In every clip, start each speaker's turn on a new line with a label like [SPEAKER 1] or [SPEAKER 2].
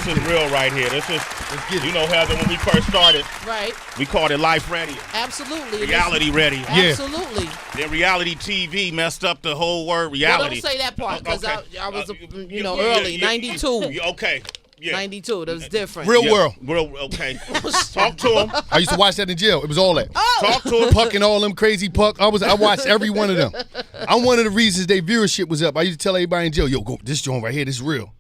[SPEAKER 1] is real right here. This is, you know, Heather, when we first started,
[SPEAKER 2] right?
[SPEAKER 1] We called it Life Ready.
[SPEAKER 2] Absolutely.
[SPEAKER 1] Reality Ready.
[SPEAKER 2] Absolutely.
[SPEAKER 1] Then reality TV messed up the whole word reality.
[SPEAKER 2] Well, don't say that part because
[SPEAKER 1] Okay.
[SPEAKER 2] I was, early, 92.
[SPEAKER 1] Okay. Yeah.
[SPEAKER 2] 92. That was different.
[SPEAKER 3] Real world.
[SPEAKER 1] Okay. Talk to him.
[SPEAKER 3] I used to watch that in jail. It was all that.
[SPEAKER 1] Talk to him.
[SPEAKER 3] Puck and all them crazy Puck. I watched every one of them. I'm one of the reasons their viewership was up. I used to tell everybody in jail, yo, go this joint right here, this is real.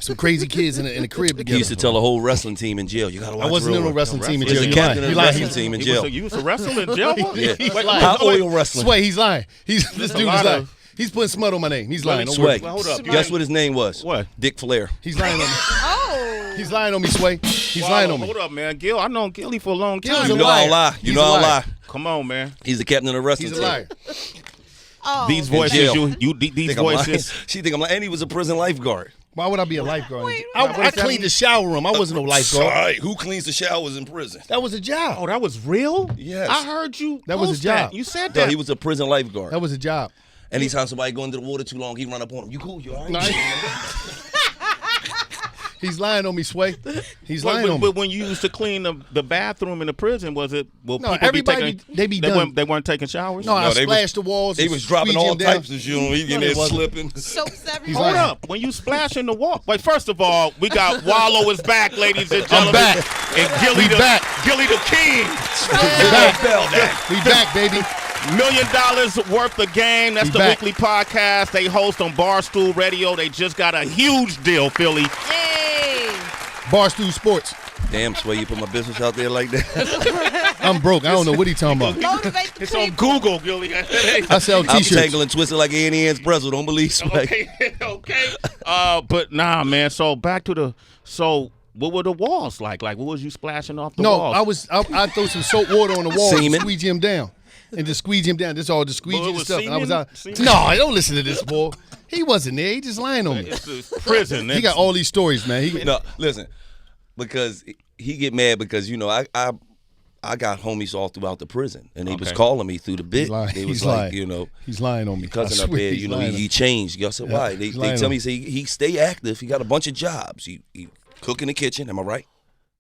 [SPEAKER 3] Some crazy kids in the crib together.
[SPEAKER 4] He used to tell the whole wrestling team in jail, you got to watch
[SPEAKER 3] I wasn't in no wrestling team in jail.
[SPEAKER 4] He's the captain of the wrestling team in jail.
[SPEAKER 1] You was a wrestler in jail?
[SPEAKER 4] Yeah.
[SPEAKER 3] He's lying.
[SPEAKER 4] Hot oil wrestling.
[SPEAKER 3] Sway, he's lying. This dude is lying. He's putting smut on my name. He's lying.
[SPEAKER 4] Sway.
[SPEAKER 1] Hold up.
[SPEAKER 4] Guess what his name was?
[SPEAKER 1] What?
[SPEAKER 4] Dick Flair.
[SPEAKER 3] He's lying on me.
[SPEAKER 2] Oh.
[SPEAKER 3] He's lying on me, Sway. He's lying on me.
[SPEAKER 1] Hold up, man. Gil, I known Gillie for a long time.
[SPEAKER 3] Gil's
[SPEAKER 4] You
[SPEAKER 3] a
[SPEAKER 4] know I
[SPEAKER 3] liar.
[SPEAKER 4] don't lie. You
[SPEAKER 3] He's
[SPEAKER 4] know
[SPEAKER 3] a
[SPEAKER 4] I don't
[SPEAKER 3] liar.
[SPEAKER 4] lie.
[SPEAKER 1] Come on, man.
[SPEAKER 4] He's the captain of the wrestling
[SPEAKER 3] He's
[SPEAKER 4] team.
[SPEAKER 3] a liar.
[SPEAKER 2] Oh.
[SPEAKER 1] These voices, these voices.
[SPEAKER 4] She think I'm like, and he was a prison lifeguard.
[SPEAKER 3] Why would I be a lifeguard? I cleaned the shower room. I wasn't no lifeguard.
[SPEAKER 4] Sorry, who cleans the showers in prison?
[SPEAKER 3] That was a job.
[SPEAKER 1] Oh, that was real?
[SPEAKER 4] Yes.
[SPEAKER 1] I heard you.
[SPEAKER 3] That was a
[SPEAKER 1] post
[SPEAKER 3] job.
[SPEAKER 1] You said
[SPEAKER 4] No,
[SPEAKER 1] that.
[SPEAKER 4] he was a prison lifeguard.
[SPEAKER 3] That was a job.
[SPEAKER 4] Anytime somebody go into the water too long, he run up on him. You cool? You all right?
[SPEAKER 3] No, he's lying on me, Sway. He's lying on me.
[SPEAKER 1] But when you used to clean the bathroom in the prison, was it? Well,
[SPEAKER 3] No,
[SPEAKER 1] people
[SPEAKER 3] everybody, they be done.
[SPEAKER 1] They weren't taking showers?
[SPEAKER 3] No, I
[SPEAKER 4] they
[SPEAKER 3] splashed the walls.
[SPEAKER 4] They
[SPEAKER 3] and
[SPEAKER 4] was dropping
[SPEAKER 3] squeegee
[SPEAKER 4] all
[SPEAKER 3] them down.
[SPEAKER 4] types of shit on him. He in
[SPEAKER 3] they
[SPEAKER 4] there
[SPEAKER 3] wasn't.
[SPEAKER 4] slipping.
[SPEAKER 2] Soaps
[SPEAKER 3] He's
[SPEAKER 2] everywhere.
[SPEAKER 1] Hold
[SPEAKER 3] lying.
[SPEAKER 1] up. When you splashing the wall. Wait, first of all, we got Wallo is back, ladies and gentlemen.
[SPEAKER 3] I'm back.
[SPEAKER 1] And Gillie
[SPEAKER 3] We back.
[SPEAKER 1] Gillie the King.
[SPEAKER 3] We back. We back, baby.
[SPEAKER 1] $1 million worth of game. That's
[SPEAKER 3] We
[SPEAKER 1] the
[SPEAKER 3] back.
[SPEAKER 1] weekly podcast they host on Barstool Radio. They just got a huge deal, Philly.
[SPEAKER 2] Hey.
[SPEAKER 3] Barstool Sports.
[SPEAKER 4] Damn, Sway, you put my business out there like that?
[SPEAKER 3] I'm broke. I don't know what he's talking about.
[SPEAKER 2] Motivate the
[SPEAKER 1] It's on
[SPEAKER 2] people.
[SPEAKER 1] Google, Gillie.
[SPEAKER 3] I sell
[SPEAKER 4] I'm
[SPEAKER 3] T-shirts.
[SPEAKER 4] tangling twisted like Annie Ann's pretzel. Don't believe Sway.
[SPEAKER 1] Okay. But nah, man. So back to the what were the walls like? Like, what was you splashing off the walls?
[SPEAKER 3] I throw some soap water on the wall and
[SPEAKER 4] Semen.
[SPEAKER 3] squeeze him down. And just squeeze him down. This all the squeegee
[SPEAKER 1] But it
[SPEAKER 3] and
[SPEAKER 1] was
[SPEAKER 3] stuff. And I was
[SPEAKER 1] semen?
[SPEAKER 3] out.
[SPEAKER 1] Semen?
[SPEAKER 3] No, I don't listen to this, boy. He wasn't there. He just lying on me.
[SPEAKER 1] It's a prison.
[SPEAKER 3] He got all these stories, man.
[SPEAKER 4] No, listen, because he get mad because, you know, I got homies all throughout the prison, and they was calling me through the bit.
[SPEAKER 3] He's lying.
[SPEAKER 4] They was
[SPEAKER 3] He's
[SPEAKER 4] like,
[SPEAKER 3] lying.
[SPEAKER 4] you know,
[SPEAKER 3] He's lying on me.
[SPEAKER 4] cousin
[SPEAKER 3] I
[SPEAKER 4] up
[SPEAKER 3] swear
[SPEAKER 4] here,
[SPEAKER 3] he's
[SPEAKER 4] you know,
[SPEAKER 3] lying on
[SPEAKER 4] he
[SPEAKER 3] me.
[SPEAKER 4] changed. I said,
[SPEAKER 3] Yeah,
[SPEAKER 4] why? They
[SPEAKER 3] he's lying
[SPEAKER 4] tell
[SPEAKER 3] on
[SPEAKER 4] me,
[SPEAKER 3] me.
[SPEAKER 4] say he stay active. He got a bunch of jobs. He cook in the kitchen. Am I right?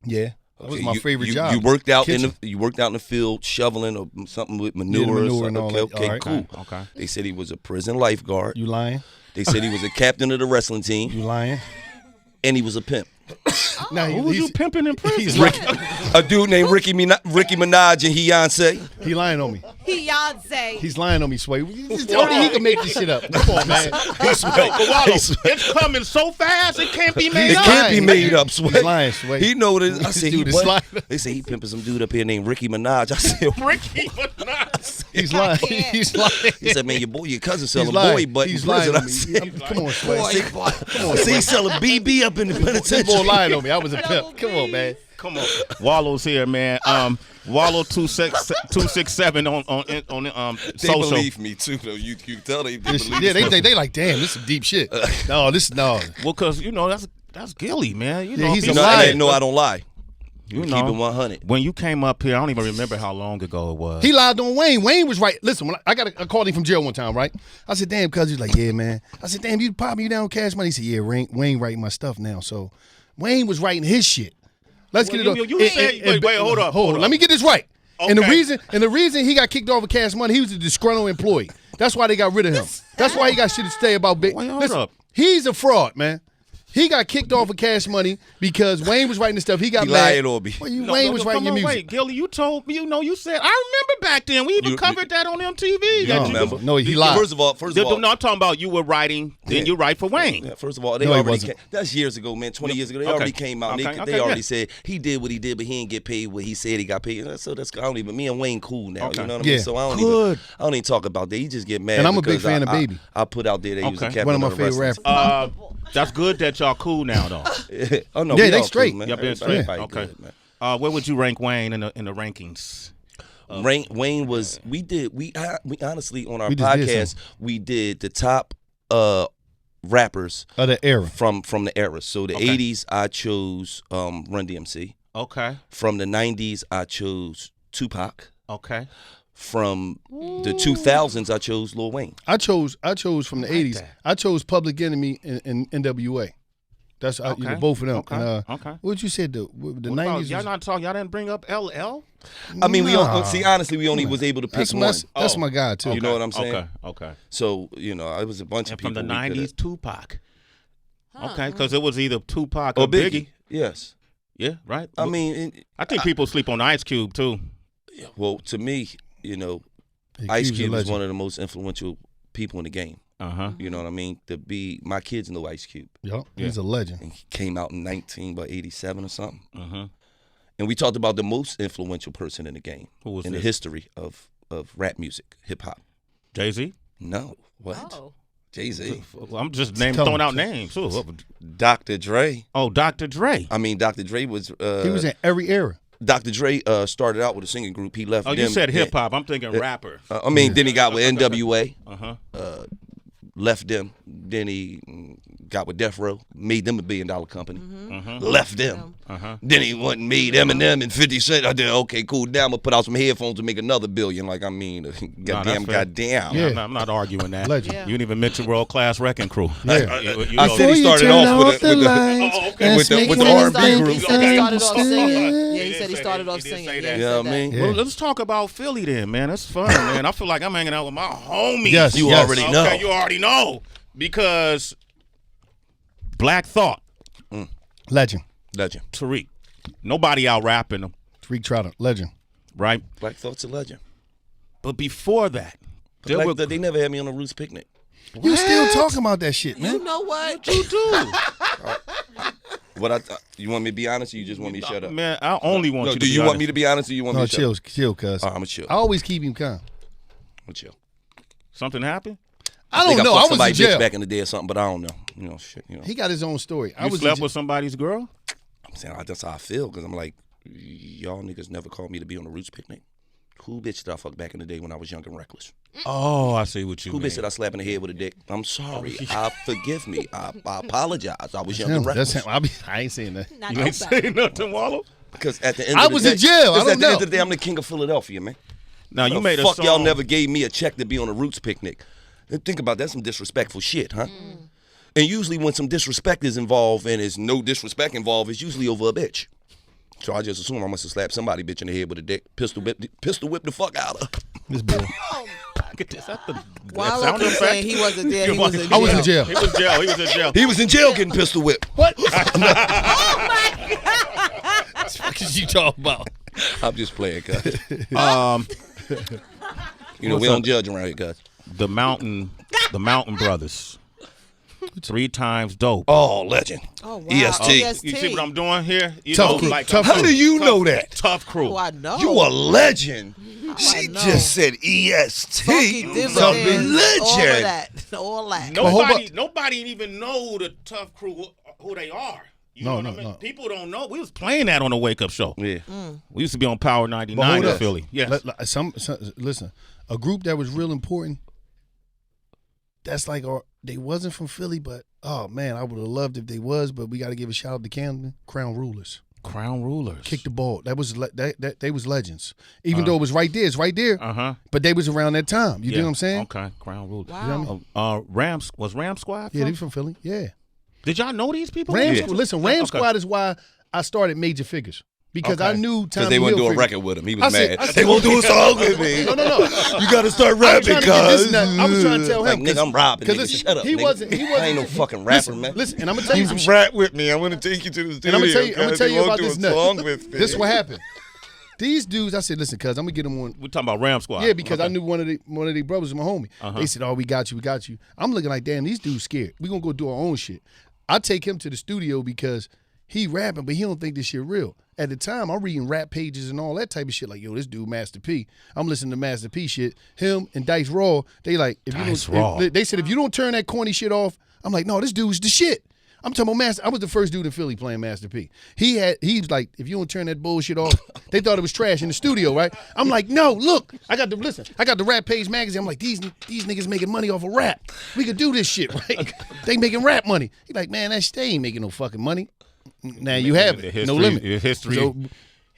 [SPEAKER 3] Yeah. That was
[SPEAKER 4] Okay,
[SPEAKER 3] my favorite job.
[SPEAKER 4] You worked out
[SPEAKER 3] Kitchen.
[SPEAKER 4] in the field shoveling or something with manure,
[SPEAKER 3] Yeah,
[SPEAKER 4] or
[SPEAKER 3] manure
[SPEAKER 4] something.
[SPEAKER 3] and all
[SPEAKER 4] Okay,
[SPEAKER 3] that.
[SPEAKER 4] okay,
[SPEAKER 3] All right.
[SPEAKER 4] cool.
[SPEAKER 1] Okay.
[SPEAKER 4] They said he was a prison lifeguard.
[SPEAKER 3] You lying?
[SPEAKER 4] They said he was a captain of the wrestling team,
[SPEAKER 3] You lying?
[SPEAKER 4] and he was a pimp.
[SPEAKER 3] Nah,
[SPEAKER 1] Who was you pimping in prison?
[SPEAKER 3] He's lying.
[SPEAKER 4] A dude named Ricky Minaj and Beyonce.
[SPEAKER 3] He lying on me.
[SPEAKER 2] Beyonce.
[SPEAKER 3] He's lying on me, Sway. Only he can make this shit up. Come on, man.
[SPEAKER 1] It's coming so fast it can't be made
[SPEAKER 4] It
[SPEAKER 1] up.
[SPEAKER 4] can't be made up, Sway.
[SPEAKER 3] He's lying, Sway.
[SPEAKER 4] He know this. I
[SPEAKER 3] This
[SPEAKER 4] said he
[SPEAKER 3] dude is
[SPEAKER 4] what?
[SPEAKER 3] lying.
[SPEAKER 4] They say he pimping some dude up here named Ricky Minaj. I said,
[SPEAKER 1] Ricky Minaj.
[SPEAKER 3] He's lying.
[SPEAKER 2] can't.
[SPEAKER 3] He's lying.
[SPEAKER 4] he said, man, your cousin
[SPEAKER 3] He's
[SPEAKER 4] selling
[SPEAKER 3] lying.
[SPEAKER 4] boy butt in
[SPEAKER 3] He's
[SPEAKER 4] prison.
[SPEAKER 3] lying
[SPEAKER 4] I
[SPEAKER 3] on me.
[SPEAKER 4] said,
[SPEAKER 3] Come on, Sway.
[SPEAKER 4] come on, see, he's selling BB up in the
[SPEAKER 3] This boy
[SPEAKER 4] penitentiary.
[SPEAKER 3] lying on me. I was a pimp. Come on, man.
[SPEAKER 1] Come on. Wallow's here, man. Wallo 267 on
[SPEAKER 4] They
[SPEAKER 1] social.
[SPEAKER 4] believe me too, though. You can tell they believe
[SPEAKER 3] Yeah,
[SPEAKER 4] me.
[SPEAKER 3] they like, damn, this is some deep shit. No.
[SPEAKER 1] Well, cause you know that's Gillie, man. You
[SPEAKER 3] Yeah,
[SPEAKER 1] know
[SPEAKER 3] he's
[SPEAKER 1] if
[SPEAKER 3] a
[SPEAKER 4] No,
[SPEAKER 3] liar.
[SPEAKER 4] no, I don't lie.
[SPEAKER 1] You
[SPEAKER 4] Keep
[SPEAKER 1] know,
[SPEAKER 4] it 100.
[SPEAKER 1] when you came up here, I don't even remember how long ago it was.
[SPEAKER 3] He lied on Wayne. Wayne was right. Listen, when I called him from jail one time, right? I said, damn, cuz he's like, yeah, man. I said, damn, you popping you down on Cash Money? He said, yeah, Wayne writing my stuff now. So Wayne was writing his shit. Let's get it on.
[SPEAKER 1] you said- wait, hold up.
[SPEAKER 3] Let me get this right. And the
[SPEAKER 1] Okay.
[SPEAKER 3] reason he got kicked off of Cash Money, he was a disgruntled employee. That's why they got rid of him. That's why he got shit to say about big.
[SPEAKER 1] Wait, hold
[SPEAKER 3] Listen,
[SPEAKER 1] up.
[SPEAKER 3] he's a fraud, man. He got kicked off of Cash Money because Wayne was writing the stuff. He got
[SPEAKER 4] He
[SPEAKER 3] mad.
[SPEAKER 4] lying on me.
[SPEAKER 3] Well, Wayne was writing your music.
[SPEAKER 1] Wait, Gillie, you told me. You said. I remember back then. We even covered that on MTV.
[SPEAKER 3] No,
[SPEAKER 1] That you-
[SPEAKER 3] no, he lied.
[SPEAKER 4] First of all,
[SPEAKER 1] No, I'm talking about you were writing. Then you write for Wayne.
[SPEAKER 4] Yeah, first of all, they
[SPEAKER 3] No, he
[SPEAKER 4] already
[SPEAKER 3] wasn't.
[SPEAKER 4] came. That's years ago, man. 20 years ago, they
[SPEAKER 1] Okay.
[SPEAKER 4] already came out. And
[SPEAKER 1] Okay,
[SPEAKER 4] they already
[SPEAKER 1] yeah.
[SPEAKER 4] said he did what he did, but he didn't get paid what he said he got paid. So that's I don't even. Me and Wayne cool now.
[SPEAKER 1] Okay.
[SPEAKER 4] You know what I
[SPEAKER 3] Yeah.
[SPEAKER 4] mean? So I don't even talk about that. He just get mad.
[SPEAKER 3] And I'm a big
[SPEAKER 4] because
[SPEAKER 3] fan of Baby.
[SPEAKER 4] I put out there that he was a
[SPEAKER 1] Okay.
[SPEAKER 4] captain
[SPEAKER 3] One of my
[SPEAKER 4] the
[SPEAKER 3] favorite
[SPEAKER 4] wrestling
[SPEAKER 3] rappers.
[SPEAKER 1] That's good that y'all cool now, though.
[SPEAKER 4] team. Oh no,
[SPEAKER 3] Yeah,
[SPEAKER 4] we
[SPEAKER 3] they
[SPEAKER 4] all
[SPEAKER 3] straight.
[SPEAKER 4] Cool, man.
[SPEAKER 1] Y'all been
[SPEAKER 4] Everybody
[SPEAKER 1] straight. Okay.
[SPEAKER 4] good, man.
[SPEAKER 1] Where would you rank Wayne in the rankings?
[SPEAKER 4] Wayne was. We honestly on our
[SPEAKER 3] We just did
[SPEAKER 4] podcast we did the top rappers
[SPEAKER 3] Of the era.
[SPEAKER 4] from the era. So the
[SPEAKER 1] Okay.
[SPEAKER 4] 80s I chose Run DMC.
[SPEAKER 1] Okay.
[SPEAKER 4] From the 90s I chose Tupac.
[SPEAKER 1] Okay.
[SPEAKER 4] From the 2000s I chose Lil Wayne.
[SPEAKER 3] I chose from the 80s.
[SPEAKER 1] that.
[SPEAKER 3] I chose Public Enemy and NWA. That's both of them.
[SPEAKER 1] Okay.
[SPEAKER 3] And,
[SPEAKER 1] Okay.
[SPEAKER 3] What you said? The
[SPEAKER 1] What
[SPEAKER 3] 90s.
[SPEAKER 1] about, y'all not talking. Y'all didn't bring up LL.
[SPEAKER 4] I mean, we don't see. Honestly, we only was able to pick one.
[SPEAKER 3] That's my guy too.
[SPEAKER 4] You know what I'm saying?
[SPEAKER 1] Okay.
[SPEAKER 4] So it was a bunch of
[SPEAKER 1] And
[SPEAKER 4] people
[SPEAKER 1] from the '90s, Tupac.
[SPEAKER 2] Huh.
[SPEAKER 1] Okay, because it was either Tupac or
[SPEAKER 4] or Biggie. Yes.
[SPEAKER 1] Yeah, right.
[SPEAKER 4] I mean,
[SPEAKER 1] I think people sleep on Ice Cube too.
[SPEAKER 4] well, to me, Ice Cube is one of the most influential people in the game. You know what I mean? My kids know Ice Cube.
[SPEAKER 3] Yep, he's a legend.
[SPEAKER 4] And he came out in 1987 or something. And we talked about the most influential person in the game.
[SPEAKER 1] Who was
[SPEAKER 4] in the history of rap music, hip hop.
[SPEAKER 1] Jay-Z?
[SPEAKER 4] No, what?
[SPEAKER 2] Oh.
[SPEAKER 4] Jay-Z.
[SPEAKER 1] I'm just throwing out names.
[SPEAKER 4] Dr. Dre.
[SPEAKER 1] Oh, Dr. Dre.
[SPEAKER 4] I mean, Dr. Dre was.
[SPEAKER 3] He was in every era.
[SPEAKER 4] Dr. Dre started out with a singing group. He left.
[SPEAKER 1] Oh, you said hip hop. I'm thinking rapper.
[SPEAKER 4] Then he got with NWA. Left them. Then he got with Death Row. Made them $1 billion company. Left them. Then he went and made Eminem and 50 Cent. I did, okay, cool. Now I'm going to put out some headphones to make another $1 billion. Like, I mean, goddamn.
[SPEAKER 1] Yeah. I'm not arguing that.
[SPEAKER 3] Legend.
[SPEAKER 1] You didn't even mention World Class Wrecking Crew.
[SPEAKER 3] Yeah.
[SPEAKER 4] I said he started off with the R&B group.
[SPEAKER 2] He said he started off singing. Yeah, he said he started off singing. Yeah,
[SPEAKER 4] You know what I mean?
[SPEAKER 1] Well, let's talk about Philly then, man. That's fun, man. I feel like I'm hanging out with my homies.
[SPEAKER 3] Yes,
[SPEAKER 4] You already know.
[SPEAKER 1] Okay, you already know. Because Black Thought,
[SPEAKER 3] Legend.
[SPEAKER 1] Tariq, nobody out rapping them,
[SPEAKER 3] Tariq Trotter. Legend.
[SPEAKER 1] right?
[SPEAKER 4] Black Thought's a legend.
[SPEAKER 1] But before that,
[SPEAKER 4] They never had me on a Roots picnic.
[SPEAKER 3] You still talking about that shit, man?
[SPEAKER 2] You know what?
[SPEAKER 1] you do.
[SPEAKER 4] You want me to be honest, or you just want me to shut up?
[SPEAKER 1] Man, I only want
[SPEAKER 4] No,
[SPEAKER 1] you to
[SPEAKER 4] do
[SPEAKER 1] be
[SPEAKER 4] you want
[SPEAKER 1] honest.
[SPEAKER 4] me to be honest, or you want me
[SPEAKER 3] No,
[SPEAKER 4] to shut up?
[SPEAKER 3] chill, cuz.
[SPEAKER 4] I'm a chill.
[SPEAKER 3] I always keep him calm.
[SPEAKER 4] I'm a chill.
[SPEAKER 1] Something happened?
[SPEAKER 3] I
[SPEAKER 4] think
[SPEAKER 3] don't know. I
[SPEAKER 4] fucked
[SPEAKER 3] was in
[SPEAKER 4] somebody
[SPEAKER 3] jail.
[SPEAKER 4] bitch back in the day or something, but I don't know. Shit.
[SPEAKER 3] He got his own story. I
[SPEAKER 1] You
[SPEAKER 3] was
[SPEAKER 1] slept with somebody's girl?
[SPEAKER 4] I'm saying that's how I feel, because I'm like, y'all niggas never called me to be on the Roots picnic. Who bitch did I fuck back in the day when I was young and reckless?
[SPEAKER 1] Oh, I see what you
[SPEAKER 4] Who
[SPEAKER 1] mean.
[SPEAKER 4] bitch did I slap in the head with a dick? I'm sorry. Forgive me. I apologize. I was young and
[SPEAKER 3] That's
[SPEAKER 4] reckless.
[SPEAKER 3] him. I ain't saying that.
[SPEAKER 2] Not
[SPEAKER 1] You ain't
[SPEAKER 2] nobody.
[SPEAKER 1] saying nothing, Wallo?
[SPEAKER 4] Because at the end
[SPEAKER 3] I
[SPEAKER 4] of the
[SPEAKER 3] was
[SPEAKER 4] day,
[SPEAKER 3] in jail. I
[SPEAKER 4] because
[SPEAKER 3] don't
[SPEAKER 4] at the
[SPEAKER 3] know.
[SPEAKER 4] end of the day, I'm the king of Philadelphia, man.
[SPEAKER 1] Now, you
[SPEAKER 4] The
[SPEAKER 1] made a
[SPEAKER 4] fuck
[SPEAKER 1] song.
[SPEAKER 4] y'all never gave me a check to be on a Roots picnic. And think about that. That's some disrespectful shit, huh? And usually when some disrespect is involved and there's no disrespect involved, it's usually over a bitch. So I just assume I must have slapped somebody bitch in the head with a dick, pistol whip the fuck out of her.
[SPEAKER 3] This bill.
[SPEAKER 1] Get this. That's the
[SPEAKER 2] Wallo
[SPEAKER 1] sound
[SPEAKER 2] kept
[SPEAKER 1] effect.
[SPEAKER 2] saying he wasn't there. He was in jail.
[SPEAKER 3] I was in jail.
[SPEAKER 1] He was in jail.
[SPEAKER 4] He was in jail getting pistol whipped.
[SPEAKER 3] What?
[SPEAKER 2] Oh my God.
[SPEAKER 3] What the fuck is you talking about?
[SPEAKER 4] I'm just playing, cuz. We
[SPEAKER 1] What's
[SPEAKER 4] don't
[SPEAKER 1] up?
[SPEAKER 4] judge around here, cuz.
[SPEAKER 1] The Mountain Brothers. 3 times dope.
[SPEAKER 4] Oh, legend.
[SPEAKER 2] Oh, wow.
[SPEAKER 4] EST.
[SPEAKER 1] You see what I'm doing here? You
[SPEAKER 3] Tough
[SPEAKER 1] know,
[SPEAKER 3] crew,
[SPEAKER 1] like
[SPEAKER 3] tough
[SPEAKER 1] a-
[SPEAKER 4] How do you know that?
[SPEAKER 1] Tough crew.
[SPEAKER 2] Oh, I know.
[SPEAKER 4] You a legend. She
[SPEAKER 2] know.
[SPEAKER 4] just said EST.
[SPEAKER 2] Funky
[SPEAKER 4] You
[SPEAKER 2] dividends,
[SPEAKER 4] a legend.
[SPEAKER 2] all of that. All that.
[SPEAKER 1] Nobody even know the Tough Crew who they are. You know what I mean?
[SPEAKER 3] No.
[SPEAKER 1] People don't know. We was playing that on the Wake Up Show.
[SPEAKER 4] Yeah.
[SPEAKER 1] We used to be on Power
[SPEAKER 3] But
[SPEAKER 1] 99
[SPEAKER 3] hold
[SPEAKER 1] in
[SPEAKER 3] up.
[SPEAKER 1] Philly. Yes.
[SPEAKER 3] Listen, a group that was real important. That's like they wasn't from Philly, but oh man, I would have loved if they was. But we got to give a shout out to Camden, Crown Rulers.
[SPEAKER 1] Crown Rulers.
[SPEAKER 3] Kick the ball. That was they was legends. Even though it was right there, it's right there. But they was around that time. You know what I'm saying?
[SPEAKER 1] Okay, Crown Rulers.
[SPEAKER 2] Wow.
[SPEAKER 3] You know what I mean?
[SPEAKER 1] Rams was Ram Squad.
[SPEAKER 3] Yeah,
[SPEAKER 1] from?
[SPEAKER 3] they from Philly. Yeah.
[SPEAKER 1] Did y'all know these people?
[SPEAKER 3] Ram
[SPEAKER 1] Yeah.
[SPEAKER 3] Squad. Listen, Ram
[SPEAKER 1] Okay.
[SPEAKER 3] Squad is why I started Major Figures. Because I
[SPEAKER 1] Okay.
[SPEAKER 3] knew
[SPEAKER 4] Because
[SPEAKER 3] Tommy
[SPEAKER 4] they wouldn't
[SPEAKER 3] Hill
[SPEAKER 4] do a
[SPEAKER 3] figure-
[SPEAKER 4] record with him. He
[SPEAKER 3] I
[SPEAKER 4] was
[SPEAKER 3] said-
[SPEAKER 4] mad.
[SPEAKER 3] I said-
[SPEAKER 4] They won't do a song with me.
[SPEAKER 3] No.
[SPEAKER 4] You got to start
[SPEAKER 3] I was
[SPEAKER 4] rapping,
[SPEAKER 3] trying to get this
[SPEAKER 4] cuz.
[SPEAKER 3] nut. I was trying to tell him.
[SPEAKER 4] Like, nigga, I'm robbing. Nigga,
[SPEAKER 3] listen,
[SPEAKER 4] shut up,
[SPEAKER 3] he
[SPEAKER 4] nigga.
[SPEAKER 3] wasn't.
[SPEAKER 4] I ain't no fucking rapper,
[SPEAKER 3] listen,
[SPEAKER 4] man.
[SPEAKER 3] Listen, and I'm gonna tell you some shit.
[SPEAKER 4] Rap with me. I want to take you to the studio.
[SPEAKER 3] And I'm gonna tell you about
[SPEAKER 4] They
[SPEAKER 3] this
[SPEAKER 4] won't do a song
[SPEAKER 3] nut.
[SPEAKER 4] with me.
[SPEAKER 3] This what happened. These dudes, I said, listen, cuz I'm gonna get them on.
[SPEAKER 1] We're talking about Ram Squad.
[SPEAKER 3] Yeah, because
[SPEAKER 1] Okay.
[SPEAKER 3] I knew one of the brothers was my homie. They said, "Oh, we got you." I'm looking like, damn, these dudes scared. We gonna go do our own shit. I take him to the studio because he rapping, but he don't think this shit real. At the time, I'm reading rap pages and all that type of shit. Like, yo, this dude Master P. I'm listening to Master P shit. Him and Dice Raw, they like, if
[SPEAKER 1] Dice
[SPEAKER 3] you don't,
[SPEAKER 1] Raw.
[SPEAKER 3] they said if you don't turn that corny shit off, I'm like, no, this dude's the shit. I'm talking about Master. I was the first dude in Philly playing Master P. He's like, if you don't turn that bullshit off, they thought it was trash in the studio, right? I'm like, no, look, I got the Rap Page magazine. I'm like, these niggas making money off of rap. We could do this shit, right? They making rap money. He like, man, they ain't making no fucking money. Now you have
[SPEAKER 1] The
[SPEAKER 3] it,
[SPEAKER 1] history,
[SPEAKER 3] no limit.
[SPEAKER 1] the history.
[SPEAKER 3] So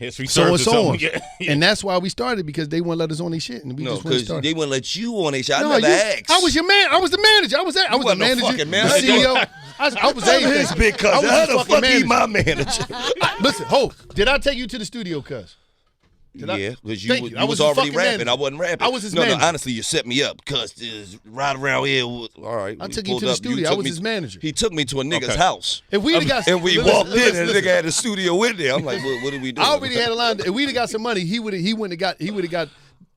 [SPEAKER 1] History
[SPEAKER 3] so and
[SPEAKER 1] serves
[SPEAKER 3] so on.
[SPEAKER 1] its own. Yeah.
[SPEAKER 3] And that's why we started, because they wouldn't let us on their shit, and we
[SPEAKER 4] No,
[SPEAKER 3] just wouldn't
[SPEAKER 4] because
[SPEAKER 3] start.
[SPEAKER 4] they wouldn't let you on their shit. I
[SPEAKER 3] No,
[SPEAKER 4] never asked.
[SPEAKER 3] I was your man. I was the manager. I was the
[SPEAKER 4] wasn't no
[SPEAKER 3] manager,
[SPEAKER 4] fucking
[SPEAKER 3] the
[SPEAKER 4] manager.
[SPEAKER 3] CEO. I was
[SPEAKER 4] I'm
[SPEAKER 3] everything.
[SPEAKER 4] his big cousin.
[SPEAKER 3] I was
[SPEAKER 4] How
[SPEAKER 3] his
[SPEAKER 4] the
[SPEAKER 3] fucking
[SPEAKER 4] fuck he
[SPEAKER 3] manager.
[SPEAKER 4] my manager?
[SPEAKER 3] Listen, did I take you to the studio, cuz?
[SPEAKER 4] Yeah, because
[SPEAKER 3] Thank
[SPEAKER 4] you
[SPEAKER 3] I
[SPEAKER 4] was
[SPEAKER 3] his
[SPEAKER 4] already
[SPEAKER 3] fucking
[SPEAKER 4] rapping.
[SPEAKER 3] manager.
[SPEAKER 4] I wasn't rapping.
[SPEAKER 3] I was his
[SPEAKER 4] no,
[SPEAKER 3] manager.
[SPEAKER 4] No, honestly, you set me up because right around here. All right.
[SPEAKER 3] I
[SPEAKER 4] we
[SPEAKER 3] took him
[SPEAKER 4] pulled
[SPEAKER 3] to the
[SPEAKER 4] up.
[SPEAKER 3] studio. I was his manager.
[SPEAKER 4] He took me to a nigga's
[SPEAKER 1] Okay.
[SPEAKER 4] house.
[SPEAKER 3] If we'd have got,
[SPEAKER 4] And we
[SPEAKER 3] listen,
[SPEAKER 4] walked in, and the
[SPEAKER 3] listen.
[SPEAKER 4] nigga had a studio in there. I'm like, what are we doing?
[SPEAKER 3] I already had a line. If we'd have got some money, he would have got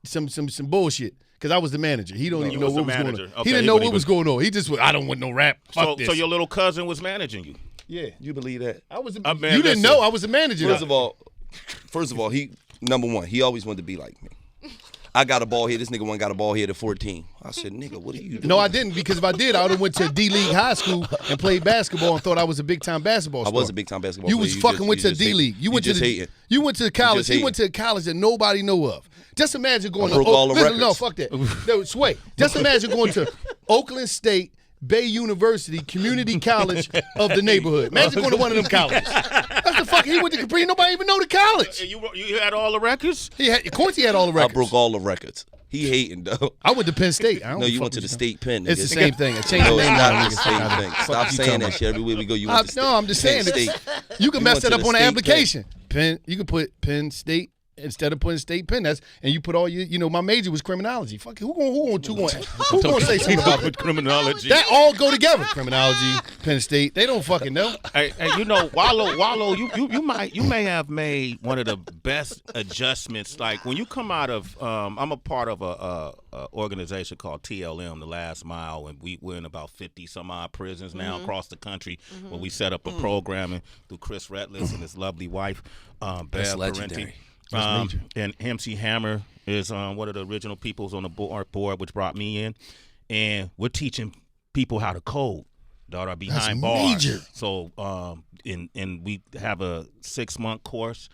[SPEAKER 3] some bullshit. Because I was the manager. He don't even
[SPEAKER 1] you
[SPEAKER 3] know
[SPEAKER 1] was
[SPEAKER 3] what
[SPEAKER 1] the
[SPEAKER 3] was going
[SPEAKER 1] manager.
[SPEAKER 3] on.
[SPEAKER 1] Okay,
[SPEAKER 3] He didn't
[SPEAKER 1] he
[SPEAKER 3] know
[SPEAKER 1] wouldn't
[SPEAKER 3] what was going on. He just went, I don't want no rap. Fuck this.
[SPEAKER 1] So your little cousin was managing you.
[SPEAKER 3] Yeah.
[SPEAKER 4] You believe that?
[SPEAKER 3] I was.
[SPEAKER 1] Man,
[SPEAKER 3] You didn't
[SPEAKER 1] listen.
[SPEAKER 3] know I was the manager.
[SPEAKER 4] First of all, he number one. He always wanted to be like me. I got a ball head. This nigga one got a ball head at 14. I said, nigga, what are you doing?
[SPEAKER 3] No, I didn't, because if I did, I would have went to D-League high school and played basketball and thought I was a big-time basketball
[SPEAKER 4] I
[SPEAKER 3] star.
[SPEAKER 4] was a big time basketball
[SPEAKER 3] You
[SPEAKER 4] player.
[SPEAKER 3] was fucking went to
[SPEAKER 4] just
[SPEAKER 3] D-League.
[SPEAKER 4] hating.
[SPEAKER 3] You went to
[SPEAKER 4] just
[SPEAKER 3] the
[SPEAKER 4] hating.
[SPEAKER 3] You went to college.
[SPEAKER 4] just
[SPEAKER 3] He went to a college that nobody know of. Just imagine going
[SPEAKER 4] I broke
[SPEAKER 3] to
[SPEAKER 4] all the
[SPEAKER 3] listen, no,
[SPEAKER 4] records.
[SPEAKER 3] fuck that. No, Sway. Just imagine going to Oakland State, Bay University, community college of the neighborhood. Imagine going to one of them colleges. That's the fuck. He went to Capri. Nobody even know the college.
[SPEAKER 1] And you had all the records?
[SPEAKER 3] Of course, he had all the
[SPEAKER 4] I
[SPEAKER 3] records.
[SPEAKER 4] broke all the records. He hating though.
[SPEAKER 3] I went to Penn State. I don't
[SPEAKER 4] No, you
[SPEAKER 3] fuck
[SPEAKER 4] went to
[SPEAKER 3] with
[SPEAKER 4] the state pen.
[SPEAKER 3] It's the
[SPEAKER 4] nigga.
[SPEAKER 3] same thing. I changed
[SPEAKER 4] No,
[SPEAKER 3] the
[SPEAKER 4] it's
[SPEAKER 3] name
[SPEAKER 4] not
[SPEAKER 3] now.
[SPEAKER 4] the same thing. Stop saying that shit. Everywhere we go, you went to state.
[SPEAKER 3] No, I'm just saying
[SPEAKER 4] Penn
[SPEAKER 3] that
[SPEAKER 4] State.
[SPEAKER 3] you can
[SPEAKER 4] You
[SPEAKER 3] mess
[SPEAKER 4] went
[SPEAKER 3] that
[SPEAKER 4] to
[SPEAKER 3] up
[SPEAKER 4] the
[SPEAKER 3] on an
[SPEAKER 4] state
[SPEAKER 3] application. Penn, you can put Penn State instead of putting State Penn. And you put all your, my major was criminology. Fuck it, who gonna say something about it?
[SPEAKER 1] Criminology.
[SPEAKER 3] That all go together. Criminology, Penn State. They don't fucking know.
[SPEAKER 1] Hey, Wallo, you may have made one of the best adjustments. Like when you come out of, I'm a part of a organization called TLM, the Last Mile, and we're in about 50 some odd prisons now across the country, where we set up a programming through Chris Retless and his lovely wife, Bev
[SPEAKER 4] legendary.
[SPEAKER 1] Parenti. And MC Hammer is one of the original peoples on the board, which brought me in, and we're teaching people how to code that are behind bars.
[SPEAKER 3] major.
[SPEAKER 1] So, and we have a 6-month course.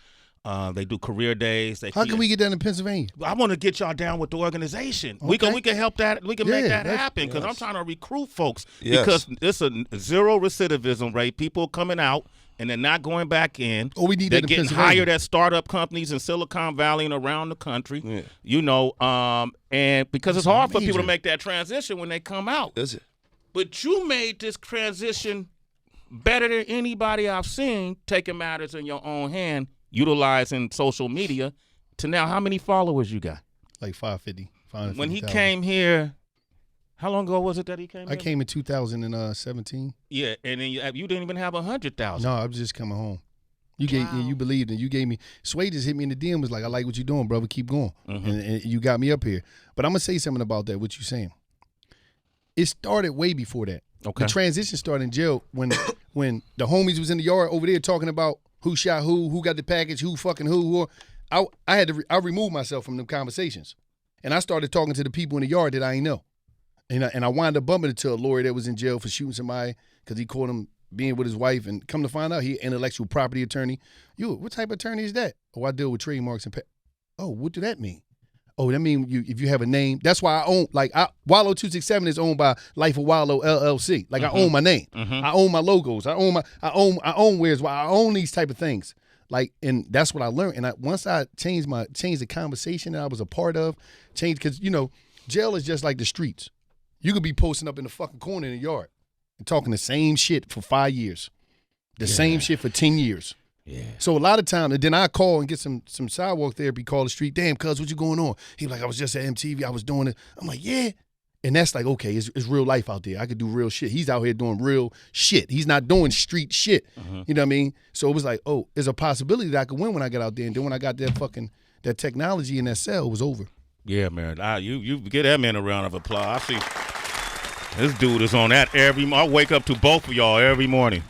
[SPEAKER 1] They do career days.
[SPEAKER 3] How can we get down in Pennsylvania?
[SPEAKER 1] I want to get y'all down with the organization.
[SPEAKER 3] Okay.
[SPEAKER 1] We can help that. We can make that
[SPEAKER 3] that's-
[SPEAKER 1] happen because I'm trying to recruit folks
[SPEAKER 4] Yes.
[SPEAKER 1] because it's a zero recidivism rate. People coming out and they're not going back in.
[SPEAKER 3] Oh, we need
[SPEAKER 1] They're
[SPEAKER 3] that in
[SPEAKER 1] getting
[SPEAKER 3] Pennsylvania.
[SPEAKER 1] hired at startup companies in Silicon Valley and around the country.
[SPEAKER 4] Yeah.
[SPEAKER 1] And because it's hard for people to
[SPEAKER 3] major.
[SPEAKER 1] make that transition when they come out.
[SPEAKER 4] Is it?
[SPEAKER 1] But you made this transition better than anybody I've seen, taking matters in your own hand, utilizing social media. To now, how many followers you got?
[SPEAKER 3] Like 550.
[SPEAKER 1] When he came here, how long ago was it that he came
[SPEAKER 3] I
[SPEAKER 1] here?
[SPEAKER 3] came in 2017.
[SPEAKER 1] Yeah, and then you didn't even have 100,000.
[SPEAKER 3] No, I was just coming home. You gave me, you believed, and you gave me. Sway just hit me in the DM, was like, I like what you're doing, brother. Keep going. And you got me up here. But I'm gonna say something about that. What you saying? It started way before that.
[SPEAKER 1] Okay.
[SPEAKER 3] The transition started in jail when the homies was in the yard over there talking about who shot who got the package, who fucking who. I removed myself from them conversations, and I started talking to the people in the yard that I ain't know, and I wound up bumping into a lawyer that was in jail for shooting somebody because he caught him being with his wife, and come to find out he intellectual property attorney. What type of attorney is that? Oh, I deal with trademarks and oh, what do that mean? Oh, that mean if you have a name. That's why I own Wallo 267 is owned by Life of Wallo LLC. Like I own my name. I own my logos. I own where's why I own these type of things. Like, and that's what I learned. And once I changed the conversation that I was a part of, because jail is just like the streets. You could be posting up in the fucking corner in the yard and talking the same shit for 5 years, the same shit for 10 years. Yeah. So a lot of times, and then I call and get some sidewalk therapy, call the street, damn, cuz, what you going on? He like, I was just at MTV, I was doing it. I'm like, yeah. And that's like, okay, it's real life out there. I could do real shit. He's out here doing real shit. He's not doing street shit. You know what I mean? So it was like, oh, there's a possibility that I could win when I got out there. And then when I got that technology in that cell, it was over.
[SPEAKER 1] Yeah, man. You get that man a round of applause. I see this dude is on that I wake up to both of y'all every morning.